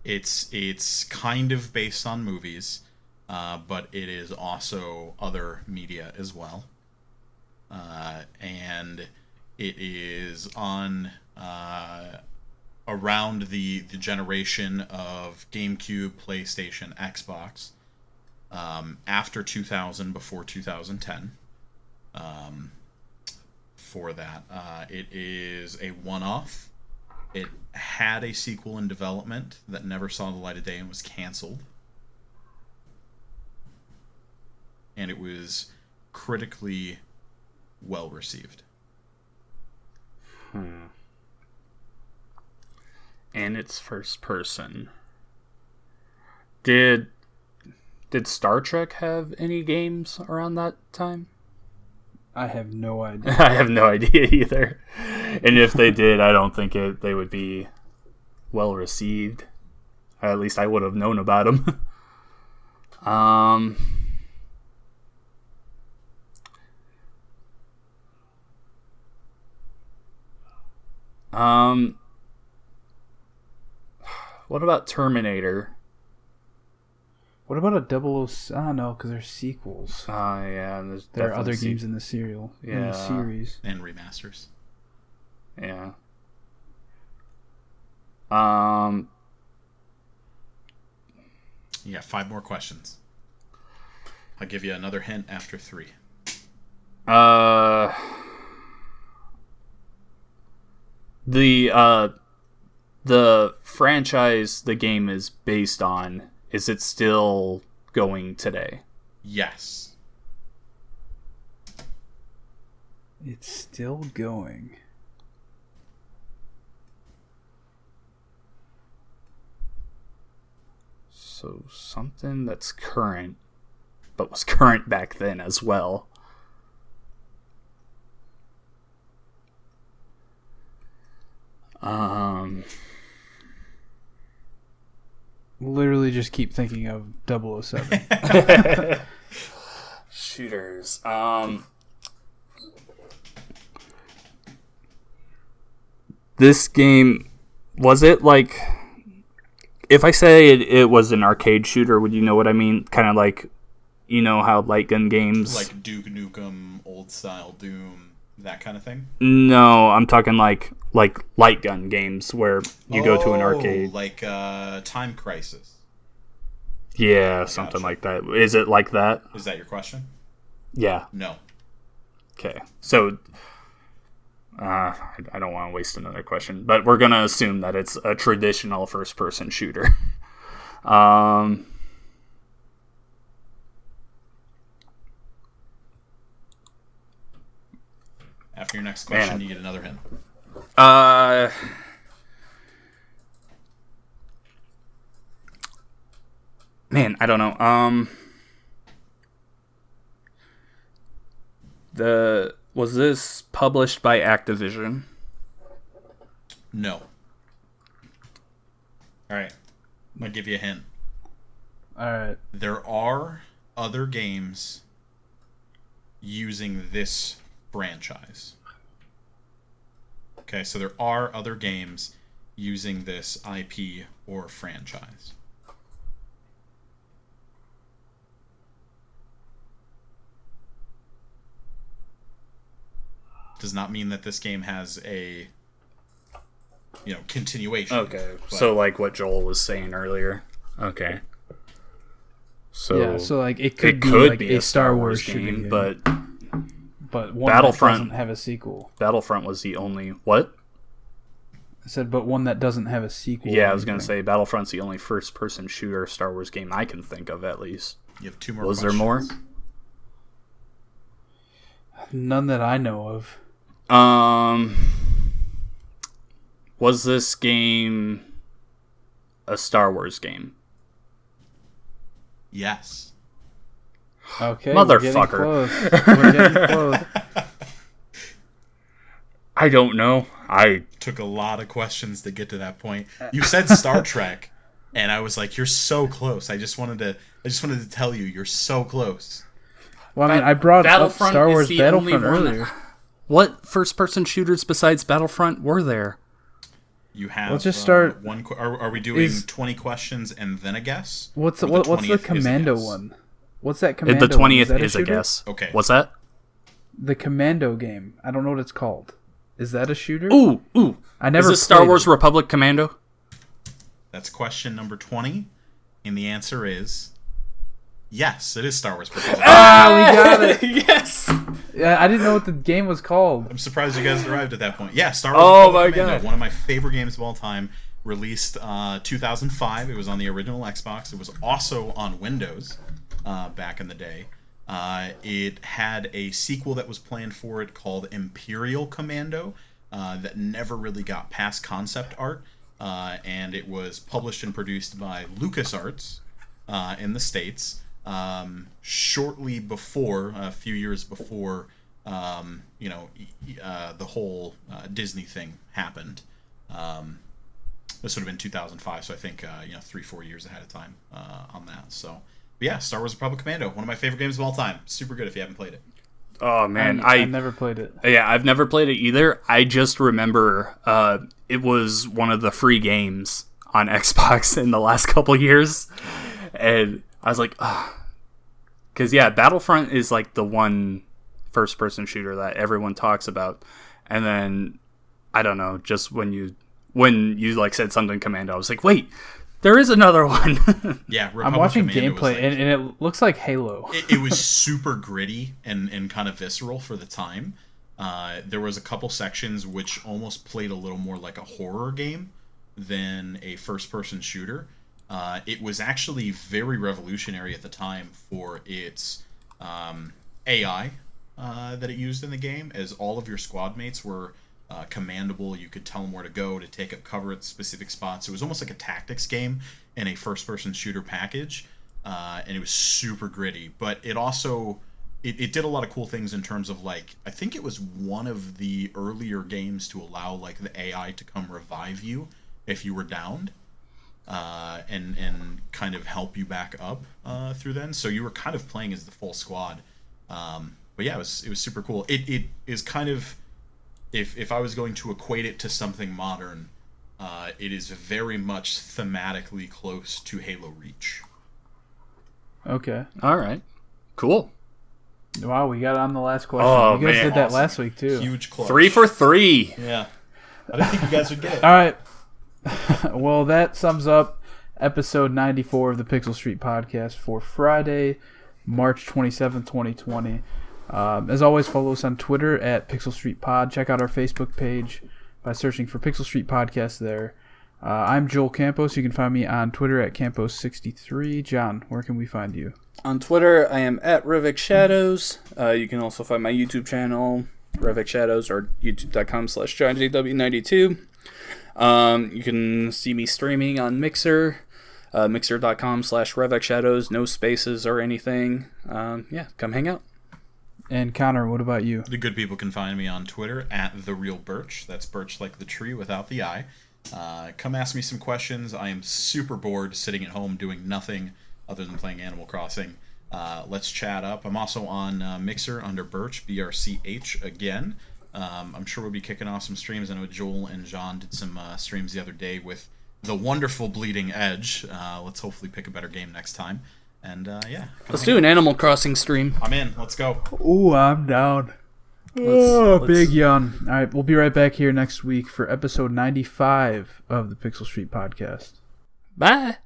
It's kind of based on movies, but it is also other media as well. And it is on around the generation of GameCube, PlayStation, Xbox. After 2000, before 2010. For that, it is a one-off. It had a sequel in development that never saw the light of day and was canceled. And it was critically well received. And it's first person. Did Star Trek have any games around that time? I have no idea. I have no idea either. And if they did, I don't think they would be well received. At least I would have known about them. What about Terminator? What about a 00? I don't know, because there's sequels. Yeah. There are other games in the in the series. And remasters. Yeah. You got 5 more questions. I'll give you another hint after 3. The franchise the game is based on, is it still going today? Yes. It's still going. So something that's current, but was current back then as well. Literally just keep thinking of 007. Shooters. This game, was it like, if I say it was an arcade shooter, would you know what I mean? Kind of like, you know how light gun games, like Duke Nukem, old style Doom, that kind of thing? No, I'm talking like light gun games where you go to an arcade. Like Time Crisis. Yeah, something like that. Is it like that? Is that your question? Yeah. No. Okay. So, I don't want to waste another question, but we're going to assume that it's a traditional first-person shooter. After your next question, you get another hint. Man, I don't know. Was this published by Activision? No. All right. I'm going to give you a hint. All right. There are other games using this franchise. Okay, so there are other games using this IP or franchise. Does not mean that this game has a, continuation. Okay, so like what Joel was saying earlier. Okay. So yeah, so like it could be a Star Wars game, but one Battlefront that doesn't have a sequel. Battlefront was the only what? I said, but one that doesn't have a sequel. Yeah, I was gonna say Battlefront's the only first-person shooter Star Wars game I can think of, at least. You have 2 more. Was questions. there more? None that I know of. Was this game a Star Wars game? Yes. Okay, motherfucker. We're getting close. I don't know. I took a lot of questions to get to that point. You said Star Trek, and I was like, "You're so close." I just wanted to tell you, you're so close. Well, I mean, I brought up Star Wars Battlefront earlier. What first-person shooters besides Battlefront were there? You have. Let's just start. Are we doing 20 questions and then a guess? What's the Commando one? What's that Commando? The 20th is a guess. Okay. What's that? The Commando game. I don't know what it's called. Is that a shooter? Ooh. I never. Is it Star Wars Republic Commando? That's question number 20, and the answer is yes. It is Star Wars Republic. We got it. Yes. Yeah, I didn't know what the game was called. I'm surprised you guys arrived at that point. Yeah, Star Wars Republic Commando, God. one of my favorite games of all time. Released 2005. It was on the original Xbox. It was also on Windows back in the day. It had a sequel that was planned for it called Imperial Commando that never really got past concept art. And it was published and produced by LucasArts in the States shortly before, a few years before, the whole Disney thing happened. This would have been 2005, so I think 3-4 years ahead of time on that. So, but yeah, Star Wars Republic Commando, one of my favorite games of all time. Super good if you haven't played it. Oh man, I never played it. Yeah, I've never played it either. I just remember it was one of the free games on Xbox in the last couple years, and I was like, because Battlefront is like the one first-person shooter that everyone talks about, and then I don't know, just when you like said something Commando, I was like, wait, there is another one. Yeah, Republic I'm watching Commando gameplay, and it looks like Halo. It was super gritty and kind of visceral for the time. There was a couple sections which almost played a little more like a horror game than a first-person shooter. It was actually very revolutionary at the time for its AI that it used in the game, as all of your squad mates were commandable. You could tell them where to go to take up cover at specific spots. It was almost like a tactics game in a first-person shooter package, and it was super gritty. But it also it did a lot of cool things in terms of, like, I think it was one of the earlier games to allow like the AI to come revive you if you were downed, and kind of help you back up through then. So you were kind of playing as the full squad. But yeah, it was super cool. It is kind of, if I was going to equate it to something modern, it is very much thematically close to Halo Reach. Okay. All right. Cool. Wow, we got on the last question. Oh, you guys man. did that last week, too. Huge clutch. 3 for 3. Yeah. I didn't think you guys would get it. All right. Well, that sums up episode 94 of the Pixel Street Podcast for Friday, March 27th, 2020. As always, follow us on Twitter at Pixel Street Pod. Check out our Facebook page by searching for Pixel Street Podcast there. I'm Joel Campos. You can find me on Twitter at Campos63. John, where can we find you? On Twitter, I am at Rivik Shadows. You can also find my YouTube channel, Rivik Shadows, or youtube.com/JohnJW92. You can see me streaming on Mixer, mixer.com/Rivik Shadows, no spaces or anything. Come hang out. And Connor, what about you? The good people can find me on Twitter at TheRealBirch. That's birch like the tree without the I. Come ask me some questions. I am super bored sitting at home doing nothing other than playing Animal Crossing. Let's chat up. I'm also on Mixer under Birch, BRCH again. I'm sure we'll be kicking off some streams. I know Joel and John did some streams the other day with the wonderful Bleeding Edge. Let's hopefully pick a better game next time. And let's do an Animal Crossing stream. I'm in. Let's go. Ooh, I'm down. Let's... Big yawn. All right, we'll be right back here next week for episode 95 of the Pixel Street Podcast. Bye.